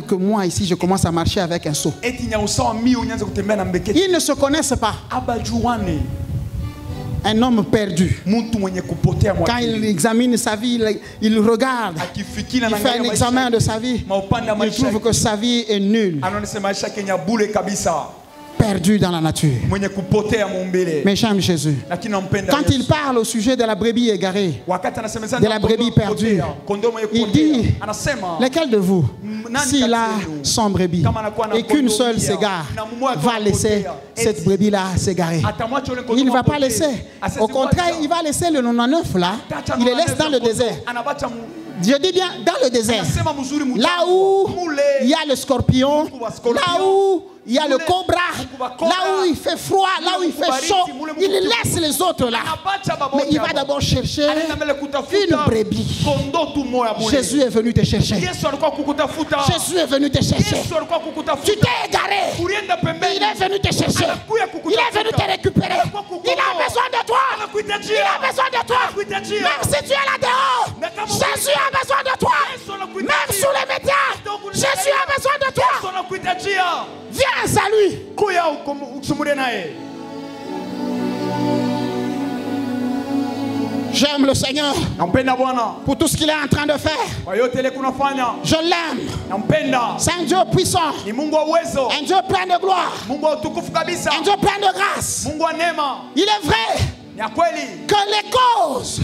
que moi ici, je commence à marcher avec un seau. Ils ne se connaissent pas. Un homme perdu. Quand il examine sa vie, il regarde. Il fait un examen de sa vie. Il trouve que sa vie est nulle. Perdu dans la nature. Mais j'aime Jésus. Quand il parle au sujet de la brebis égarée, de la brebis perdue, il dit, lequel de vous, s'il a 100 brebis et qu'une seule s'égare, va laisser cette brebis-là s'égarer? Il ne va pas laisser. Au contraire, il va laisser le 99 là, il les laisse dans le désert. Je dis bien dans le désert. Là où il y a le scorpion, là où il y a le cobra, là où il fait froid, là où il fait chaud, il laisse les autres là. Mais il va d'abord chercher une brebis. Jésus est venu te chercher. Jésus est venu te chercher. Tu t'es égaré. Il est venu te chercher. Il est venu te récupérer. Il a besoin de toi. Il a besoin de toi. Même si tu es là dehors, Jésus a besoin de toi. Même sous les médias, Jésus a besoin de toi. Viens à lui. J'aime le Seigneur pour tout ce qu'il est en train de faire. Je l'aime. C'est un Dieu puissant, un Dieu plein de gloire, un Dieu plein de grâce. Il est vrai que les causes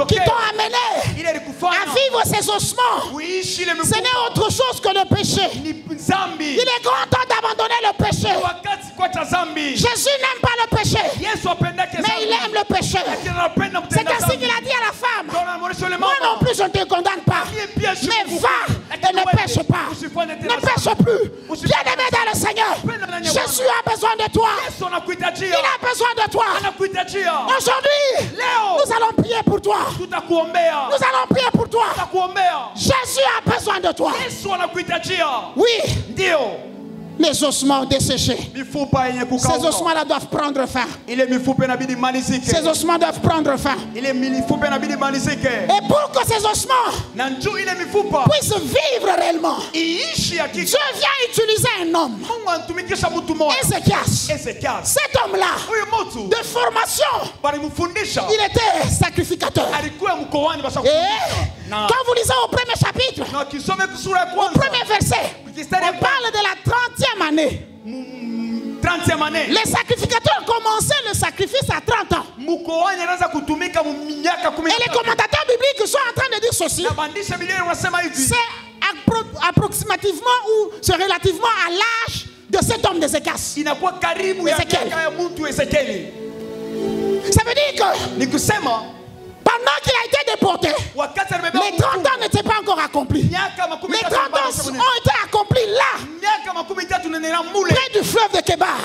qui t'ont amené à vivre ces ossements, ce n'est autre chose que le péché. Il est grand temps d'abandonner le péché. Jésus n'aime pas le péché, mais il aime le péché. C'est ainsi qu'il a dit à la femme, moi non plus je ne te condamne pas, mais va et ne pêche pas. Ne pêche plus. Bien-aimé dans le Seigneur, Jésus a besoin de toi. Il a besoin de toi. Aujourd'hui, nous allons prier pour toi. Nous allons prier pour toi. Jésus a besoin de toi. Oui. Les ossements desséchés. Ces ossements-là doivent prendre fin. Ces ossements doivent prendre fin. Et pour que ces ossements puissent vivre réellement, Dieu vient utiliser un homme, Ézéchias. Cet homme-là, de formation, il était sacrificateur. Et quand vous lisez au premier chapitre, au premier verset, on parle de la 30e année. 30e année. Les sacrificateurs commençaient le sacrifice à 30 ans. Et les commentateurs bibliques sont en train de dire ceci. C'est approximativement ou c'est relativement à l'âge de cet homme d'Ézéchias. Ça veut dire que pendant qu'il a été déporté, les 30 ans n'étaient pas encore accomplis. Les 30 ans ont été accomplis là, près du fleuve de Kébar.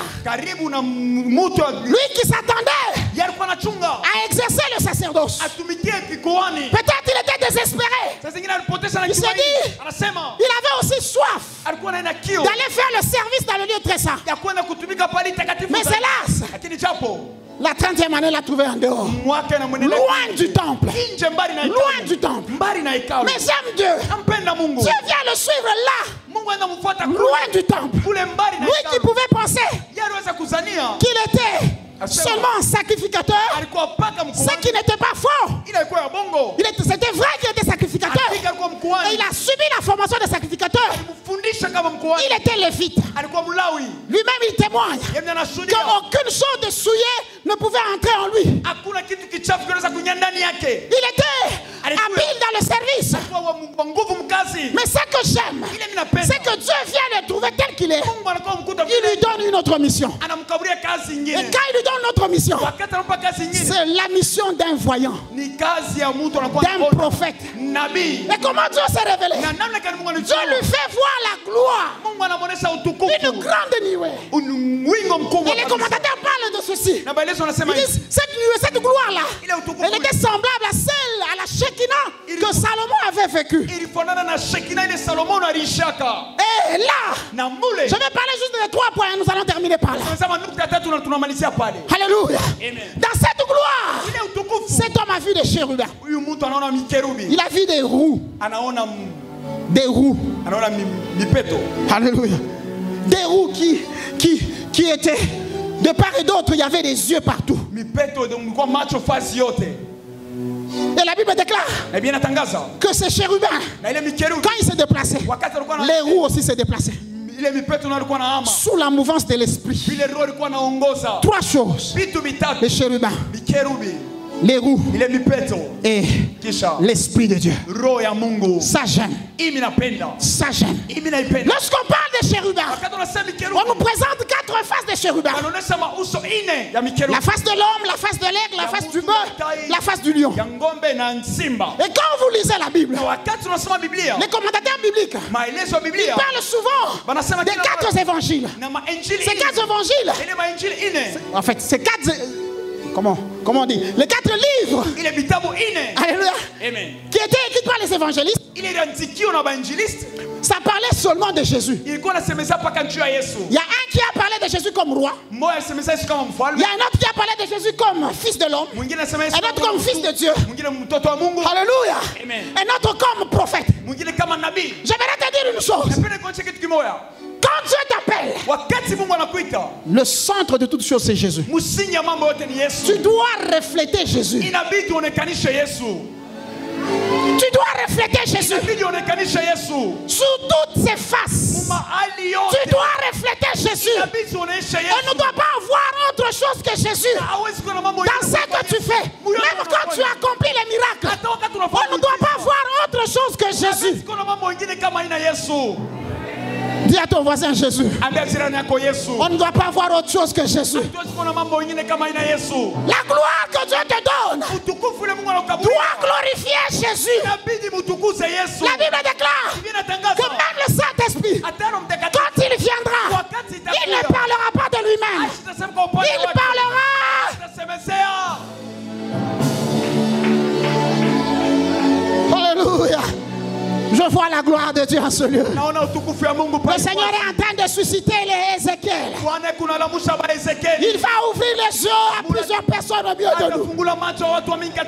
Lui qui s'attendait à exercer le sacerdoce, peut-être il était désespéré. Il s'est dit, il avait aussi soif d'aller faire le service dans le lieu très saint. Mais hélas, la 30e année l'a trouvé en dehors, loin du temple. Loin du temple. Mais j'aime Dieu. Dieu vient le suivre là, loin du temple. Lui qui pouvait penser qu'il était seulement un sacrificateur, ce qui n'était pas faux. C'était vrai qu'il était sacrificateur. Et il a subi la formation de sacrificateur. Il était lévite. Lui-même il témoigne qu'aucune chose de souillée ne pouvait entrer en lui. Il était habile dans le service. Mais ce que j'aime, c'est que Dieu vient le trouver tel qu'il est. Il lui donne une autre mission. Et quand il lui donne notre mission, c'est la mission d'un voyant, d'un prophète. Et comment Dieu s'est révélé? Dieu lui fait voir la gloire, une grande nuée. Et les commentateurs parlent de ceci. Ils disent, cette nuée, cette gloire-là, elle était semblable à celle, à la Shekinah que Salomon avait vécue. Et là, je vais parler juste de 3 points, nous allons terminer par là. Alléluia. Dans cette gloire, cet homme a vu des chérubins. Il a vu des roues. des roues. Alléluia. Des roues qui étaient de part et d'autre, il y avait des yeux partout. Et la Bible déclare que ces chérubins, quand ils se déplaçaient, les roues aussi se déplaçaient. Sous la mouvance de l'esprit. 3 choses. Les chérubins, les roues et l'esprit de Dieu. Ça j'aime. Ça j'aime. Lorsqu'on parle des chérubins, on nous présente 4 faces des chérubins. La face de l'homme, la face de l'aigle, la face du bœuf, la face du lion. Et quand vous lisez la Bible, les commentateurs bibliques, ils parlent souvent des 4 évangiles. Ces 4 évangiles, en fait, ces 4... Comment on dit? Les 4 livres. Alléluia. Qui étaient écrits par les évangélistes. Ça parlait seulement de Jésus. Il y a un qui a parlé de Jésus comme roi. Il y a un autre qui a parlé de Jésus comme fils de l'homme. Un autre comme fils de Dieu. Alléluia. Un autre comme prophète. J'aimerais te dire une chose. Quand Dieu t'appelle, le centre de toutes choses c'est Jésus. Tu dois refléter Jésus. Tu dois refléter Jésus sous toutes ses faces. Tu dois refléter Jésus. On ne doit pas avoir autre chose que Jésus dans ce que tu fais. Même quand tu accomplis les miracles, on ne doit pas avoir autre chose que Jésus. Dis à ton voisin Jésus. On ne doit pas voir autre chose que Jésus. La gloire que Dieu te donne doit glorifier Jésus. La Bible déclare que même le Saint-Esprit, quand il viendra, il ne parlera pas de lui-même. Il parlera. Alléluia. Je vois la gloire de Dieu en ce lieu. Le Seigneur est en train de susciter les Ézéchiel. Il va ouvrir les yeux à plusieurs personnes au milieu de nous.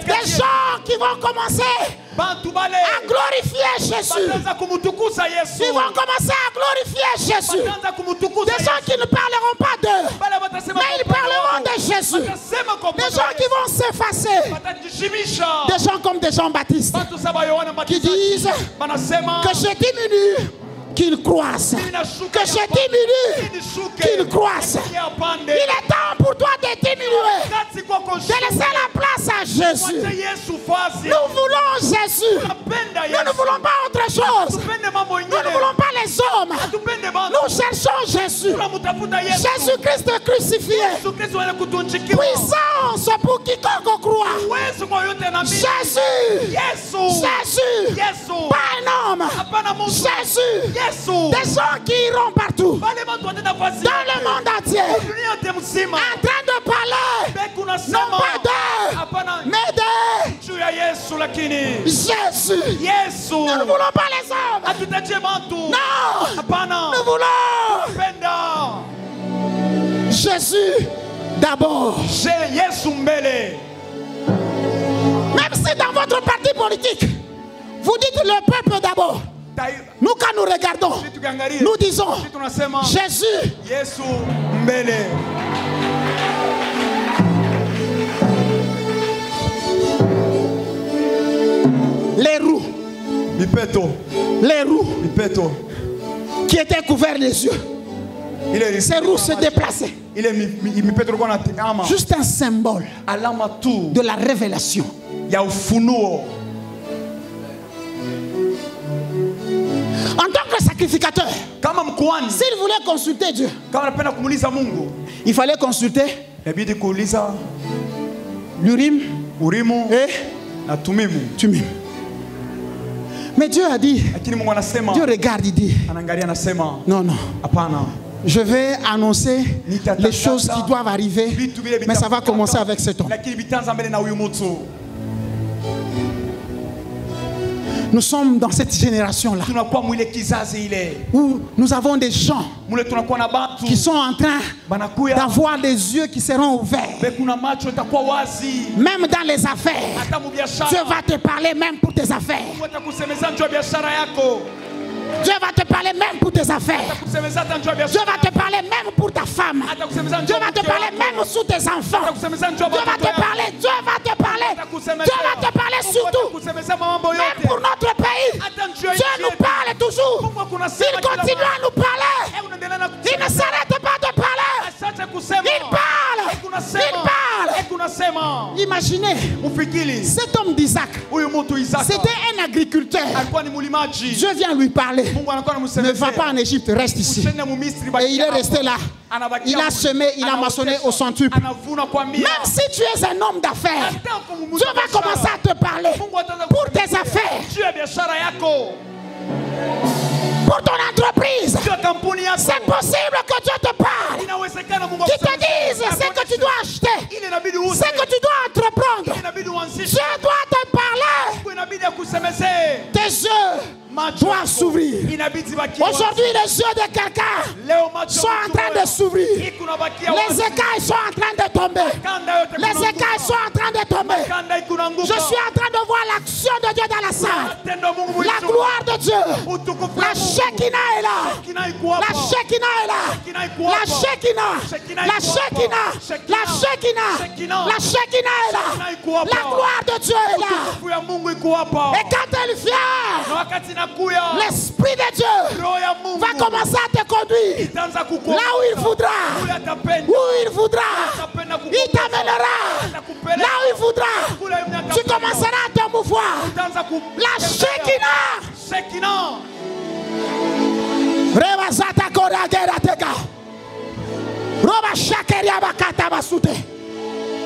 Des gens qui vont commencer à glorifier Jésus. Ils vont commencer à glorifier Jésus. Des gens qui ne parleront pas d'eux, mais ils parleront de Jésus. Des gens qui vont s'effacer. Des gens comme des Jean-Baptiste qui disent que je diminue, qu'il croisse. Que je diminue, qu'il croisse. Il est temps pour toi de diminuer, de laisser la place à Jésus. Nous voulons Jésus. Nous ne voulons pas autre chose. Nous ne voulons pas les hommes. Nous cherchons Jésus. Jésus-Christ crucifié. Puissance pour quiconque croit. Jésus. Jésus. Pas un homme. Jésus. Des gens qui iront partout dans le monde entier en train de parler non pas d'eux mais de Jésus. Nous ne voulons pas les hommes. Non. Nous voulons Jésus d'abord. Même si dans votre parti politique vous dites le peuple d'abord, nous quand nous regardons, nous disons Jésus. Les roues. Les roues qui étaient couverts les yeux. Ces roues se déplaçaient. Juste un symbole de la révélation. En tant que sacrificateur, s'il voulait consulter Dieu, il fallait consulter l'Urim et Tumim. Mais Dieu a dit, Dieu regarde, il dit, non, je vais annoncer les choses qui doivent arriver, mais ça va commencer avec cet homme. Nous sommes dans cette génération-là où nous avons des gens qui sont en train d'avoir des yeux qui seront ouverts. Même dans les affaires, Dieu va te parler même pour tes affaires. Dieu va te parler même pour tes affaires. Dieu va te parler même pour ta femme. Dieu va te parler même sur tes enfants. Dieu va te parler, Dieu va te parler. Dieu va te parler surtout. Même pour notre pays. Dieu nous parle toujours. Il continue à nous parler. Il ne s'arrête pas de parler. Il parle. Il parle. Imaginez, cet homme d'Isaac, c'était un agriculteur. Dieu vient lui parler. Ne va pas en Égypte, reste ici. Et il est resté là. Il a semé, il a maçonné au centuple. Même si tu es un homme d'affaires, Dieu va commencer à te parler pour tes affaires, pour ton entreprise. C'est possible que Dieu te parle, qu'il te dise ce que tu dois acheter, ce que tu dois entreprendre. Dieu doit te parler. Tes yeux doivent s'ouvrir. Aujourd'hui, les yeux de quelqu'un sont en train de s'ouvrir. Les écailles sont en train de tomber. Les écailles sont en train de tomber. Je suis en train de voir l'action de Dieu dans la salle. La gloire de Dieu. La Shekinah est là. La Shekinah est là. La Shekinah. La Shekinah. La Shekinah. La Shekinah est là. La gloire de Dieu est là. Et quand elle vient, l'Esprit de Dieu va commencer à te conduire là où il voudra. Où il voudra. Il t'amènera là où il voudra. Tu commenceras à te mouvoir. La Shekinah.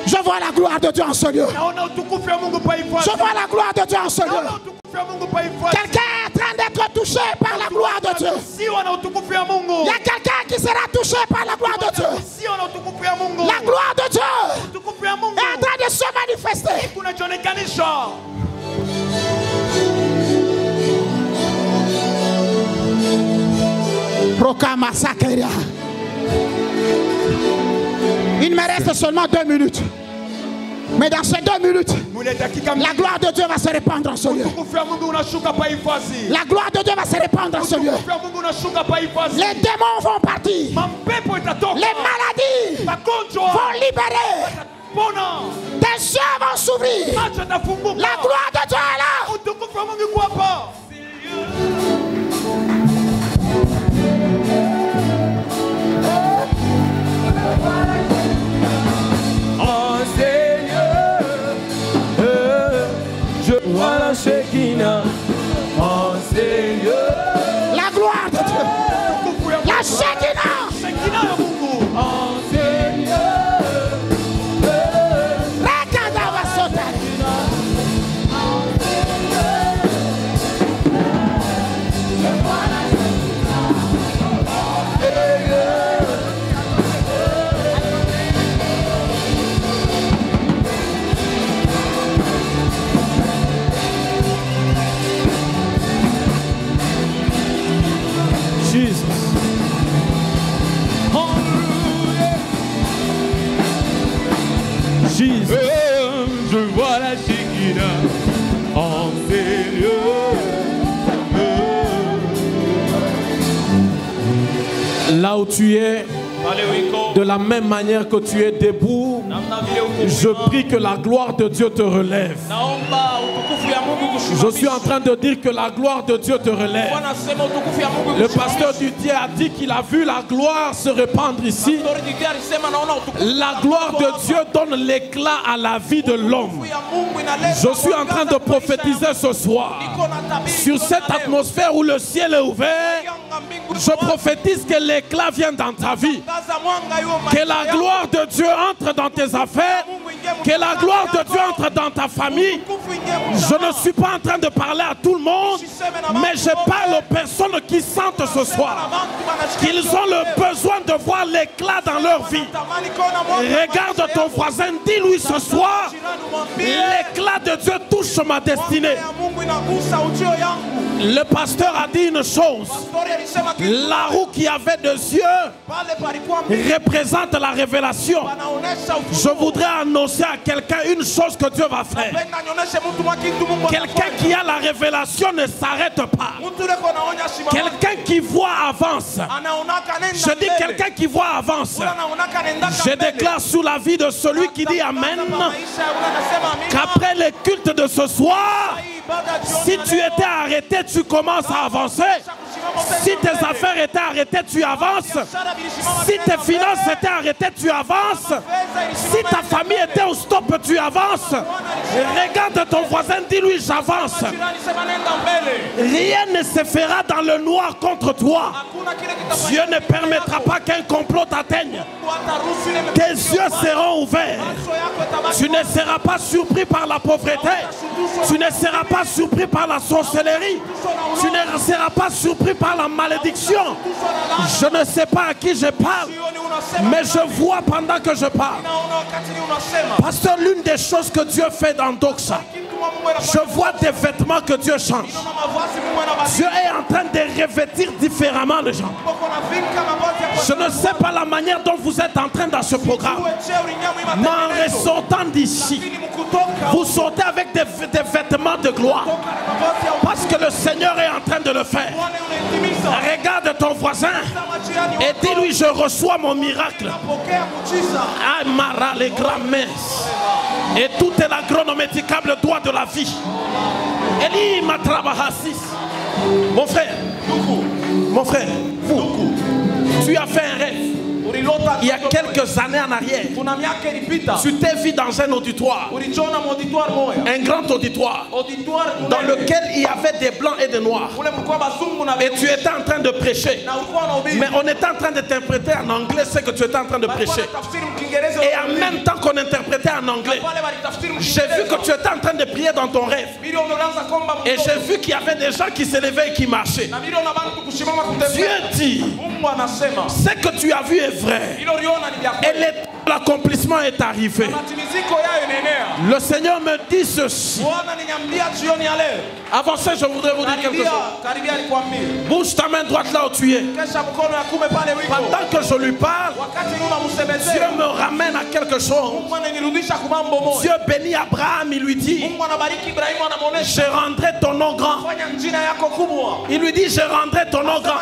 Je vois la gloire de Dieu en ce lieu. Je vois la gloire de Dieu en ce lieu. Quelqu'un est en train d'être touché par la gloire de Dieu. Il y a quelqu'un qui sera touché par la gloire de Dieu. La gloire de Dieu est en train de se manifester. Il me reste seulement 2 minutes. Mais dans ces 2 minutes, la gloire de Dieu va se répandre en ce lieu. La gloire de Dieu va se répandre en ce lieu. Les démons vont partir. Les maladies vont libérer. Tes yeux vont s'ouvrir. La gloire de Dieu est là. Vois la Shekinah, oh Seigneur. La gloire de Dieu. La Shekinah. Oh Seigneur. Rekada va sauter. Jesus. Je vois la Shekinah en Seigneur. Là où tu es, de la même manière que tu es debout, je prie que la gloire de Dieu te relève. Je suis en train de dire que la gloire de Dieu te relève. Le pasteur Didier a dit qu'il a vu la gloire se répandre ici. La gloire de Dieu donne l'éclat à la vie de l'homme. Je suis en train de prophétiser ce soir sur cette atmosphère où le ciel est ouvert. Je prophétise que l'éclat vienne dans ta vie. Que la gloire de Dieu entre dans tes affaires. Que la gloire de Dieu entre dans ta famille. Je ne suis pas en train de parler à tout le monde, mais je parle aux personnes qui sentent ce soir qu'ils ont le besoin de voir l'éclat dans leur vie. Regarde ton voisin, dis-lui ce soir, l'éclat de Dieu touche ma destinée. Le pasteur a dit une chose. La roue qui avait 2 yeux représente la révélation. Je voudrais annoncer à quelqu'un une chose que Dieu va faire. Quelqu'un qui a la révélation ne s'arrête pas. Quelqu'un qui voit avance. Je dis quelqu'un qui voit avance. Je déclare sous la vie de celui qui dit Amen qu'après le culte de ce soir, si tu étais arrêté, tu commences à avancer. Si tes affaires étaient arrêtées, tu avances. Si tes finances étaient arrêtées, tu avances. Si ta famille était au stop, tu avances. Regarde ton voisin, dis-lui j'avance. Rien ne se fera dans le noir contre toi. Dieu ne permettra pas qu'un complot t'atteigne. Tes yeux seront ouverts. Tu ne seras pas surpris par la pauvreté. Tu ne seras pas surpris par la sorcellerie. Tu ne seras pas surpris par la malédiction. Je ne sais pas à qui je parle, mais je vois pendant que je parle. Pasteur, l'une des choses que Dieu fait dans Doxa, je vois des vêtements que Dieu change. Dieu est en train de revêtir différemment les gens. Je ne sais pas la manière dont vous êtes en train dans ce programme, mais en ressortant d'ici, vous sortez avec des vêtements de gloire, parce que le Seigneur est en train de le faire. Regarde ton voisin et dis-lui je reçois mon miracle. Amara les grammes et tout est l'agronométicable droit de la vie. Eli matrabahasis. Mon frère, tu as fait un rêve. Il y a quelques années en arrière, tu t'es vu dans un auditoire, un grand auditoire, dans lequel il y avait des blancs et des noirs. Et tu étais en train de prêcher. Mais on était en train d'interpréter en anglais ce que tu étais en train de prêcher. Et en même temps qu'on interprétait en anglais, j'ai vu que tu étais en train de prier dans ton rêve. Et j'ai vu qu'il y avait des gens qui se levaient et qui marchaient. Dieu dit, ce que tu as vu est vrai. Et l'accomplissement est arrivé. Le Seigneur me dit ceci. Avancez, je voudrais vous dire quelque chose. Bouge ta main droite là où tu es. Pendant que je lui parle, Dieu me ramène à quelque chose. Dieu bénit Abraham, il lui dit, je rendrai ton nom grand. Il lui dit, je rendrai ton nom grand.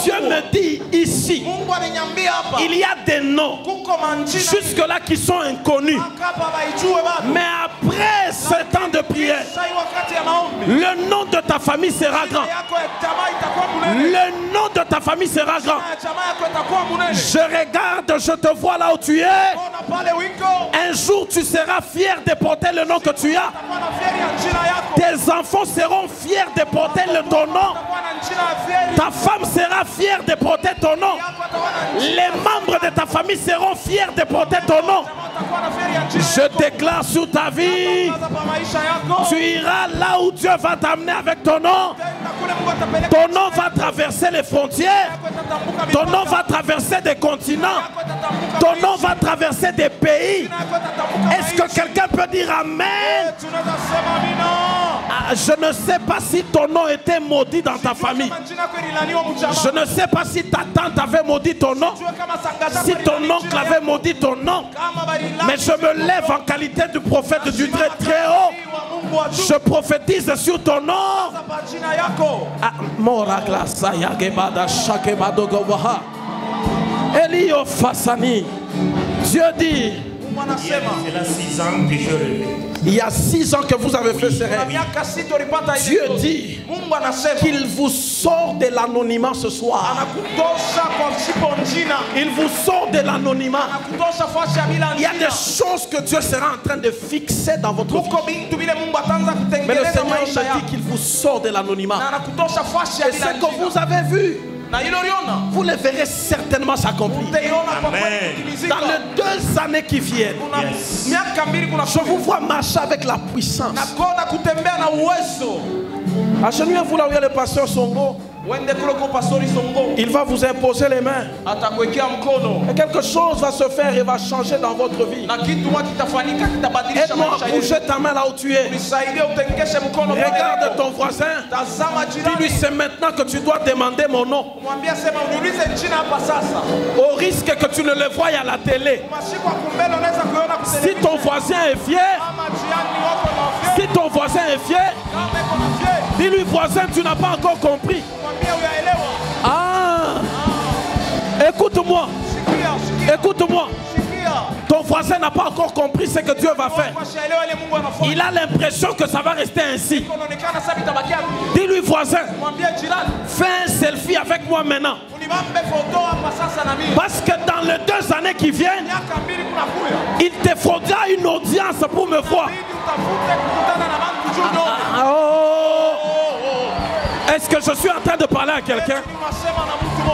Dieu me dit ici, il y a des noms jusque-là qui sont inconnus. Mais après 7 ans de prière, le nom de ta famille sera grand. Le nom de ta famille sera grand. Je regarde, je te vois là où tu es. Un jour tu seras fier de porter le nom que tu as. Tes enfants seront fiers de porter ton nom. Ta femme sera fière de porter ton nom. Les membres de ta famille seront fiers de porter ton nom. Je déclare sur ta vie, tu iras là où Dieu va t'amener avec ton nom. Ton nom va traverser les frontières. Ton nom va traverser des continents. Ton nom va traverser des pays. Est-ce que quelqu'un peut dire Amen? Je ne sais pas si ton nom était maudit dans ta famille. Je ne sais pas si ta tante avait maudit ton nom, si ton oncle avait maudit ton nom. Mais je me lève en qualité de prophète du très très haut. Je prophétise sur ton nom. Elio Fassani. Dieu dit, il y a 6 ans que vous avez fait ce rêve. Dieu dit qu'il vous sort de l'anonymat ce soir. Il vous sort de l'anonymat. Il y a des choses que Dieu sera en train de fixer dans votre vie. Mais le Seigneur me dit qu'il vous sort de l'anonymat. Et ce que vous avez vu, vous le verrez certainement s'accomplir. Dans les 2 années qui viennent, je vous vois marcher avec la puissance. Agenouillez-vous là où il y a le pasteur Songo. il va vous imposer les mains. Et quelque chose va se faire et va changer dans votre vie. Aide-moi à bouger ta main là où tu es. Regarde ton voisin. Dis-lui, c'est maintenant que tu dois demander mon nom. Au risque que tu ne le voies à la télé. Si ton voisin est fier, dis-lui, voisin, tu n'as pas encore compris. Ah, écoute-moi. Ton voisin n'a pas encore compris ce que Dieu va faire. Il a l'impression que ça va rester ainsi. Dis-lui, voisin, fais un selfie avec moi maintenant. Parce que dans les 2 années qui viennent, il te faudra une audience pour me voir. Est-ce que je suis en train de parler à quelqu'un?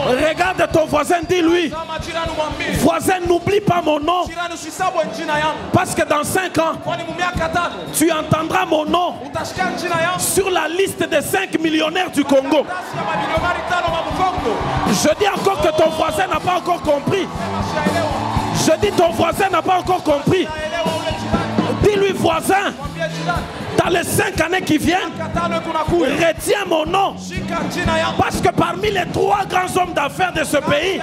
Regarde ton voisin, dis-lui, voisin, n'oublie pas mon nom. Parce que dans 5 ans, tu entendras mon nom sur la liste des 5 millionnaires du Congo. Je dis encore que ton voisin n'a pas encore compris. Je dis ton voisin n'a pas encore compris. Dis-lui, voisin, dans les 5 années qui viennent, retiens mon nom. Parce que parmi les 3 grands hommes d'affaires de ce pays,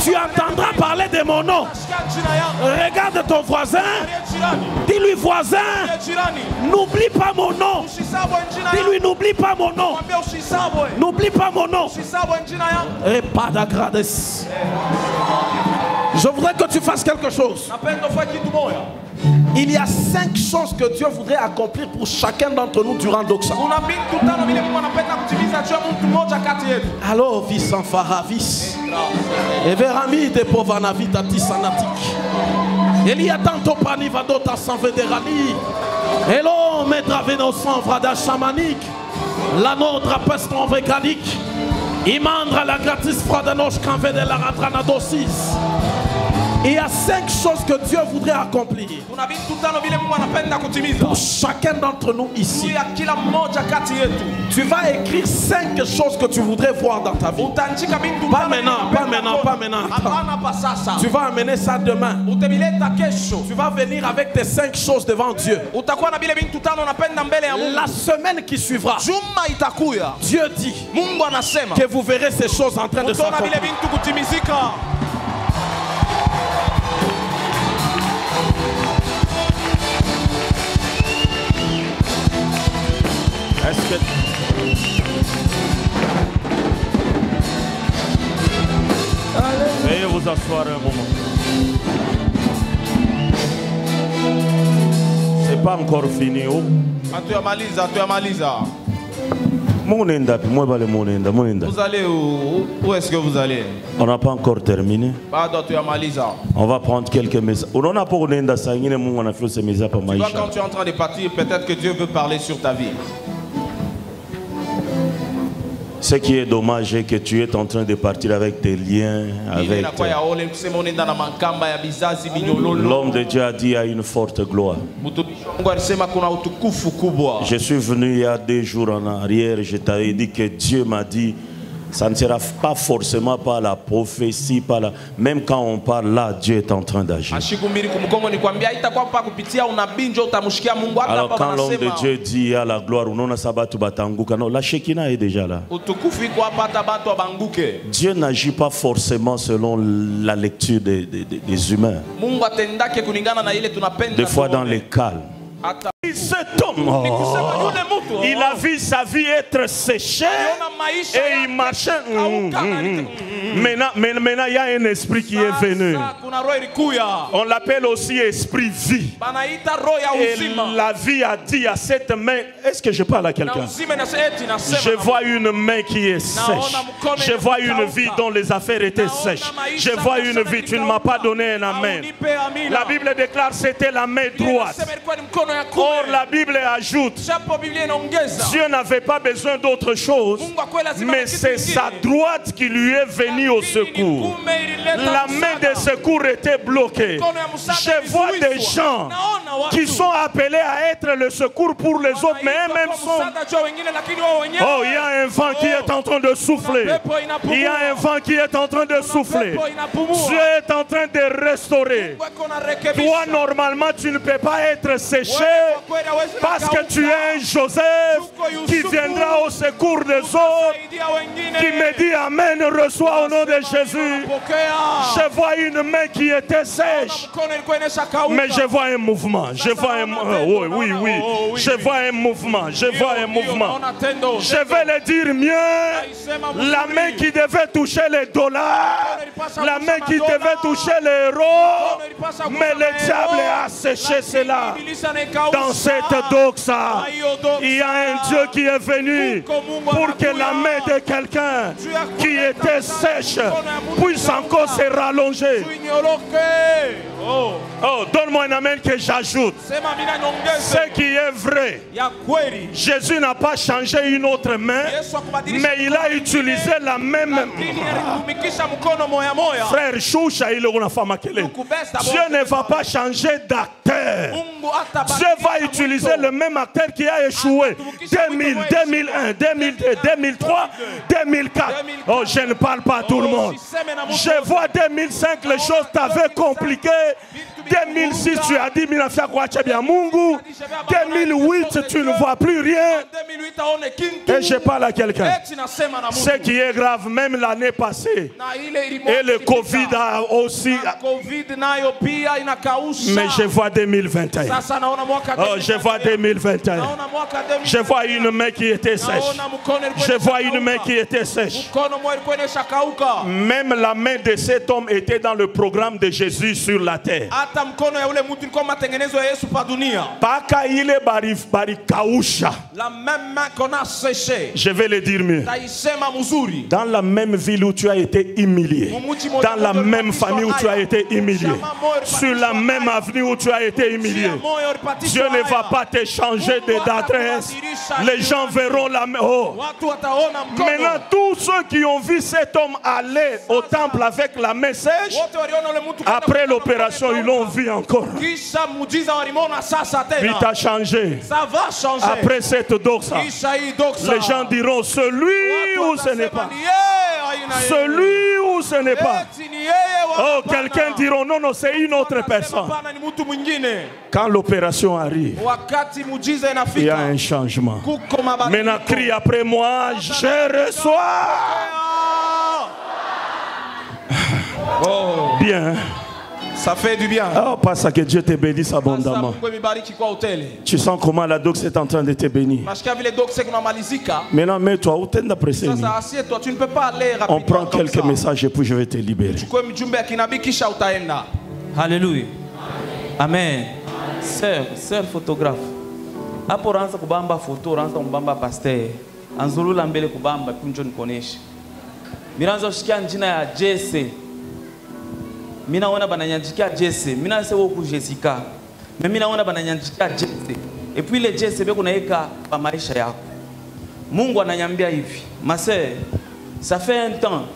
tu entendras parler de mon nom. Regarde ton voisin. Dis-lui, voisin, n'oublie pas mon nom. Dis-lui, n'oublie pas mon nom. N'oublie pas mon nom. Et pas d'agrades. Je voudrais que tu fasses quelque chose. Il y a 5 choses que Dieu voudrait accomplir pour chacun d'entre nous durant Doxa. Alors, vis en faravis. Et verami de povanavi tatisanatik. Il y a tanto panivado ta sanvederali. Et l'homme est draveno sans vrada chamanique. La nôtre peste en végalique. Imandra la gratis fradanoche canve de la ratrana dosis. Il y a 5 choses que Dieu voudrait accomplir pour chacun d'entre nous ici. Tu vas écrire 5 choses que tu voudrais voir dans ta vie. Pas maintenant. Tu vas amener ça demain. Tu vas venir avec tes 5 choses devant Dieu. La semaine qui suivra, Dieu dit que vous verrez ces choses en train de s'accomplir. Est-ce que... Veuillez vous asseoir un moment. C'est pas encore fini. Oh. Vous allez où? Où est-ce que vous allez? On n'a pas encore terminé. On va prendre quelques messages. Tu vois, quand tu es en train de partir, peut-être que Dieu veut parler sur ta vie. Ce qui est dommage est que tu es en train de partir avec tes liens, avec l'homme de Dieu a dit à une forte gloire. Je suis venu il y a 2 jours en arrière, je t'avais dit que Dieu m'a dit, ça ne sera pas forcément par la prophétie, par la... même quand on parle là, Dieu est en train d'agir. Alors quand l'homme de Dieu dit à la gloire, la Shekinah est déjà là. Dieu n'agit pas forcément selon la lecture des humains. Des fois dans les calmes. Cet homme, il a vu sa vie être séchée et il marchait. Maintenant, il y a un esprit qui est venu. On l'appelle aussi esprit vie. Et la vie a dit à cette main, est-ce que je parle à quelqu'un? Je vois une main qui est sèche. Je vois une vie dont les affaires étaient sèches. Je vois une vie, tu ne m'as pas donné un amen. La Bible déclare c'était la main droite. Or la Bible ajoute, Dieu n'avait pas besoin d'autre chose, mais c'est sa droite qui lui est venue au secours. La main de secours était bloquée. Je vois des gens qui sont appelés à être le secours pour les autres, mais eux-mêmes sont... Oh, il y a un vent qui est en train de souffler. Il y a un vent qui est en train de souffler. Dieu est en train de restaurer. Toi, normalement, tu ne peux pas être séché parce que tu es un Joseph qui viendra au secours des autres, qui me dit Amen, reçois au nom de Jésus. Je vois une main qui était sèche, mais je vois un mouvement. Je vois un je vois un mouvement. Je vois un mouvement. Je vais le dire mieux. La main qui devait toucher les dollars, la main qui devait toucher les euros, mais le diable a séché cela. Dans cette doxa, il y a un Dieu qui est venu pour que la main de quelqu'un qui était sèche puisse encore se rallonger. Oh, donne-moi un amen que j'ajoute. Ce qui est vrai, Jésus n'a pas changé une autre main, mais il a utilisé la même main. Frère Choucha, il est une femme. Dieu ne va pas changer d'acteur. Dieu va utiliser le même acteur qui a échoué 2000, 2001, 2002, 2003, 2004. Oh, je ne parle pas à tout le monde. Je vois 2005, les choses t'avaient compliqué. 2006, tu as dit, 2008, tu ne vois plus rien. Et je parle à quelqu'un. Ce qui est grave, même l'année passée, et le Covid a aussi. Mais je vois 2021. Oh, je vois 2021. Je vois une main qui était sèche. Je vois une main qui était sèche. Même la main de cet homme était dans le programme de Jésus sur la terre. Paka ile barikausha. La même main qu'on a séchée. Je vais le dire mieux. Dans la même ville où tu as été humilié, dans la même famille où tu as été humilié, sur la même avenue où tu as été humilié, Dieu ne va pas te changer d'adresse. Les gens verront la main. Oh. Maintenant, tous ceux qui ont vu cet homme aller au temple avec la main sèche, après l'opération, ils l'ont vu encore. Il t'a changé. Ça va changer. Après cette doxa, les gens diront celui ou ce n'est pas. Celui ou ce n'est pas. Oh, quelqu'un dira non, non, c'est une autre personne. Quand l'opération arrive, il y a un changement. Maintenant, crie après moi, je reçois. Oh. Bien. Ça fait du bien. Oh, parce que Dieu te bénisse abondamment. Tu sens comment la dox est en train de te bénir. Maintenant, mets-toi où tu ne peux pas aller rapidement. On prend quelques messages et puis je vais te libérer. Alléluia. Amen. Sœur photographe. Apo ranza kubamba photo, ranza kubamba pasteur. Anzulu lambele kubamba kunjo nikonesha. Miranza ushikia njina ya Jesse. Mina wana bananyanjikia Jesse. Mina sewo ku Jessica. Mais mina wana bananyanjikia Jesse. Et puis le Jesse beko naeka pa maisha yako. Mungu ananyambia hivi. Ma sœur, ça fait un temps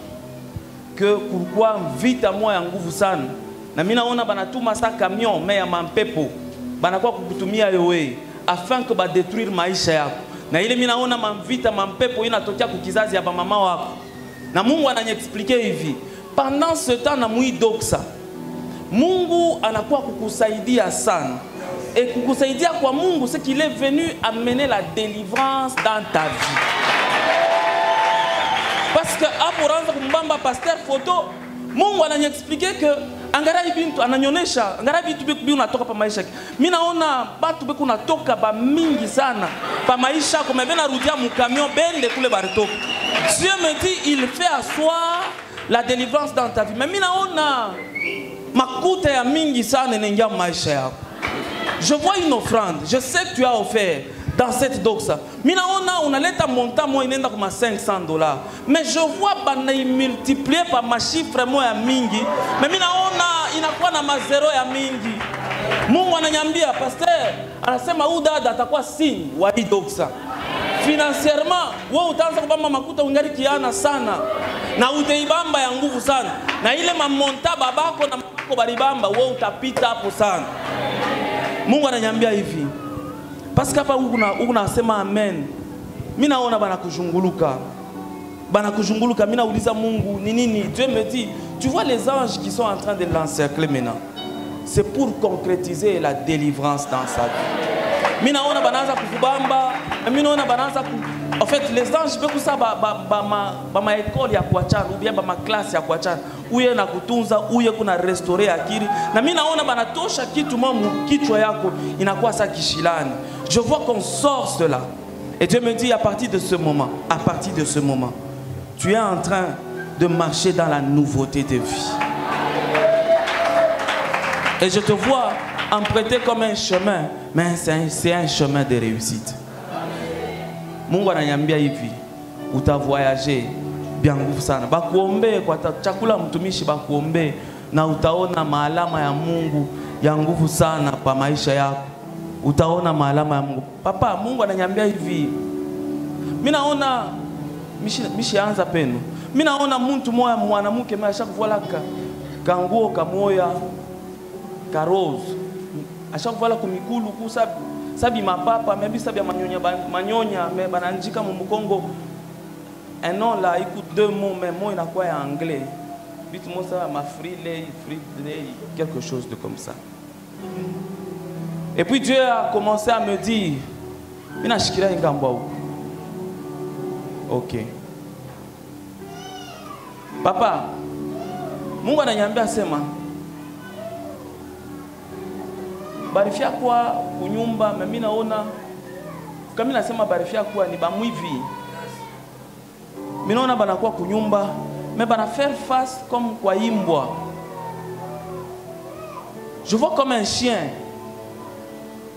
que pourquoi vite à moi ya nguvu sana. Na mina wana banatuma sa camion mais ya mampepo. Banakuwa kukutumia yowe afin que ba détruire maisha yako. Na ile mina ona mamvita mampepo inatokea kukizazi ya mama wako. Na Mungu ananiexpliquer hivi. Pendant ce temps na muidoksa. Mungu anakuwa kukusaidia sana. Et kukusaidia kwa Mungu c'est qu'il est venu amener la délivrance dans ta vie. Parce que aporanza kumbamba pasteur photo Mungu ananiexpliquer que angara ibintu ananyonesha angara vitu biku unatoka pa maisha. Mimi naona batu beku natoka ba mingi sana pa maisha comme vena rudia mu camion bende kule baritoka. Dieu me dit il fait asseoir la délivrance dans ta vie. Mais mimi naona makuta ya mingi sana nengia maisha yako. Je vois une offrande. Je sais que tu as offert dans cette doxa. Mina on a l'eta montant moi inenda comme $500. Mais je vois bana multiplié par ma chiffre moi ya mingi. Mais mina inakuwa na mazero ya mingi. Mungu ananiambia pasteur, anasema udada atakuwa signe wa hii doxa. Financièrement, wewe utaanza kubamba makuta ungali kiana sana. Na utaibamba ya nguvu sana. Na ile mamonta babako na mamako balibamba wewe utapita hapo sana. Mungu ananiambia hivi. Parce que hapa huku nasema amen. Mimi naona bana kujunguluka. Bana kujunguluka, mimi nauliza Mungu ni nini? Dieu me dit, tu vois les anges qui sont en train de l'encercler maintenant. C'est pour concrétiser la délivrance dans sa vie. Mimi naona banaanza kukubamba, mimi naona banaanza en fait les anges peuvent ça ma école ya kuachana ou bien ma classe ya kuachana. Uye na kutunza, uye kuna restaurer akili. Na mimi naona banatosha kitu mamu kichwa yako inakuwa sa kishilani. Je vois qu'on sort cela. Et Dieu me dit à partir de ce moment, tu es en train de marcher dans la nouveauté de vie. Et je te vois emprunter comme un chemin, mais c'est un chemin de réussite. Mungu ananiambia hivi, uta voyager bien nguvu sana. Bakuombe kwa chakula mtumishi bakuombe na utaona maalama ya Mungu ya nguvu sana pa maisha yako. Utaona maalama ya Mungu. Papa, Mungu ananiambia hivi. Mimi naona mishi anza peno. Mimi naona mtu moya mwanamke maisha kuvola kanguo kamoya karose. Ashakuvala kumikulu kusabi mapapa, mebi sabi manyonya me bananjika mu Kongo. Un nom là, écoute deux mots, mais moi il a quoi en anglais. Dites-moi ça, ma frilé, quelque chose de comme ça. Et puis Dieu a commencé à me dire, mina shikira ingambao. Ok. Papa, Mungu ananiambia sema, barifia kwa kunyumba, mimi naona kama nasema barifia kwa ni bamwivi. Mimi naona banakuwa kunyumba, mais bana faire face comme kwa imbwa. Je vois comme un chien.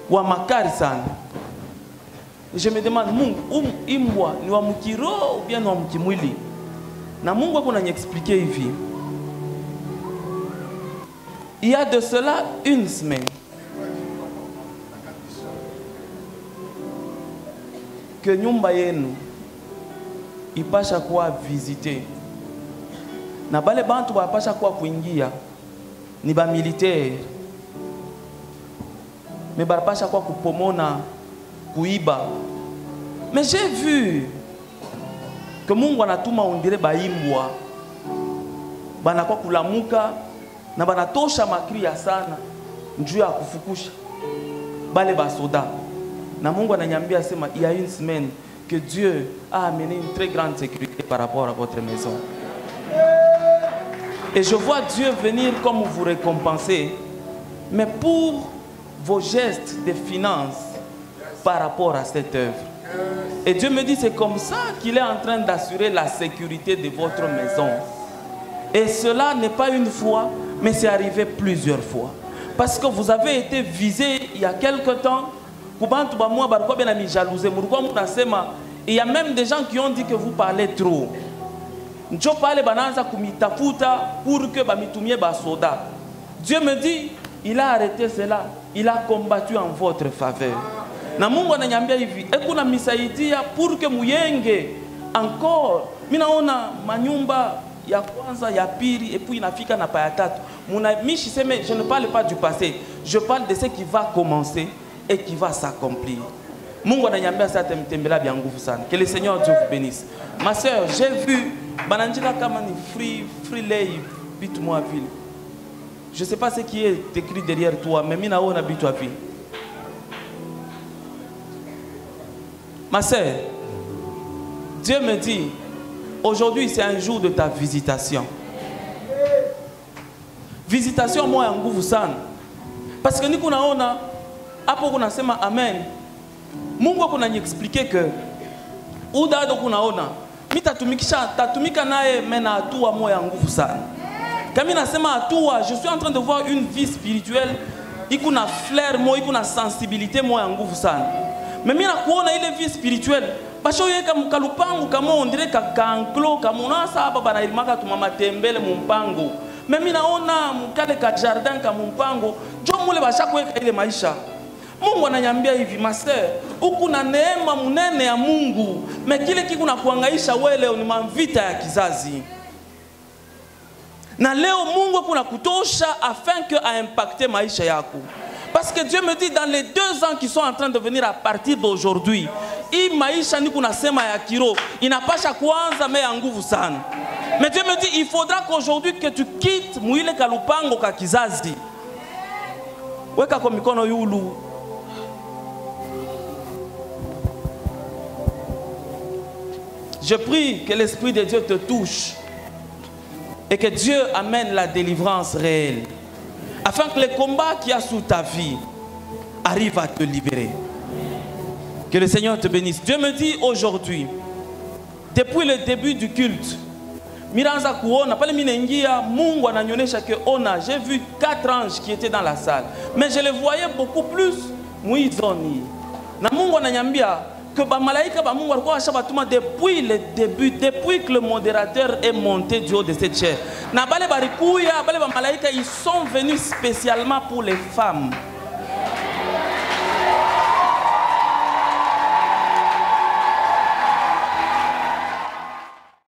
Wa makari sana. Je me demande Mungu imbwa ni wa mkiro ou bien ni wa mkimwili? Na Mungu ako ananiexpliquer hivi. Il y a de cela une semaine que nyumba yenu ipasha kuwa visiter. Na bale bantu bapasha kuwa kuingia ni ba militaire. Mais bapasha kuwa kupomona kuiba. Mais j'ai vu que Mungu anatuma on dirait baimbwa. Banakuwa kulamuka na banatosha makri ya sana njuu ya kufukusha bale basoda. Na Mungu ananiambia sema il y a une semaine que Dieu a amené une très grande sécurité par rapport à votre maison. Et je vois Dieu venir comme vous récompenser, mais pour vos gestes de finances par rapport à cette œuvre. Et Dieu me dit c'est comme ça qu'il est en train d'assurer la sécurité de votre maison. Et cela n'est pas une fois, mais c'est arrivé plusieurs fois. Parce que vous avez été visé il y a quelque temps. Il y a même des gens qui ont dit que vous parlez trop. Dieu me dit, il a arrêté cela. Il a combattu en votre faveur. Na Mungu ananiambia hivi, ekuna misaidia pour que muyenge encore. Minaona manyumba ya kwanza ya pili et puis inafika na pa ya tatu. Mishi seme, je ne parle pas du passé, je parle de ce qui va commencer et qui va s'accomplir. Mungu ananiambia ça temtembela bien nguvu sana. Que le Seigneur Dieu vous bénisse. Ma sœur, j'ai vu bananjila kama ni free lay bit moi ville. Je sais pas ce qui est écrit derrière toi, mais mina ona bit toi ville. Ma sœur, Dieu me dit, aujourd'hui c'est un jour de ta visitation. Visitation moi en nguvu sana. Parce que nous naona hapo kuna sema amen. Mungu kuna niexpliquer que udado kunaona tatumika naye mena atua moya nguvu sana. Kama nasema atua, je suis en train de voir une vie spirituelle, ikuna flair moi, ikuna sensibilité moya nguvu sana. Mais mina kuona ile vie spirituelle. Basho yeka mkalupangu kama ondire kakanklo kama unasa hapa bana ilimaka tumama tembele mumpango. Mais mina ona mkale ka jardin kama mumpango. Jo mule basha kuweka ile maisha. Mungu ananyambia hivi, master, huku na neema munene ya Mungu. Mais kile kiku na kuangaisha wewe leo ni mavita ya kizazi. Na leo Mungu kuna kutosha afin que a impacté maisha yako. Parce que Dieu me dit dans les 2 ans qui sont en train de venir à partir d'aujourd'hui, hii maisha ni kuna sema ya kiro, inapasha kuanza me ya nguvu sana. Mais Dieu me dit il faudra qu'aujourd'hui que tu quittes muile kalupango ka kizazi. Weka kwa mikono yulu. Je prie que l'Esprit de Dieu te touche et que Dieu amène la délivrance réelle, afin que les combats qu'il y a sous ta vie arrivent à te libérer. Que le Seigneur te bénisse. Dieu me dit aujourd'hui, depuis le début du culte, j'ai vu 4 anges qui étaient dans la salle, mais je les voyais beaucoup plus. Que depuis le début, depuis que le modérateur est monté du haut de cette chair, ils sont venus spécialement pour les femmes.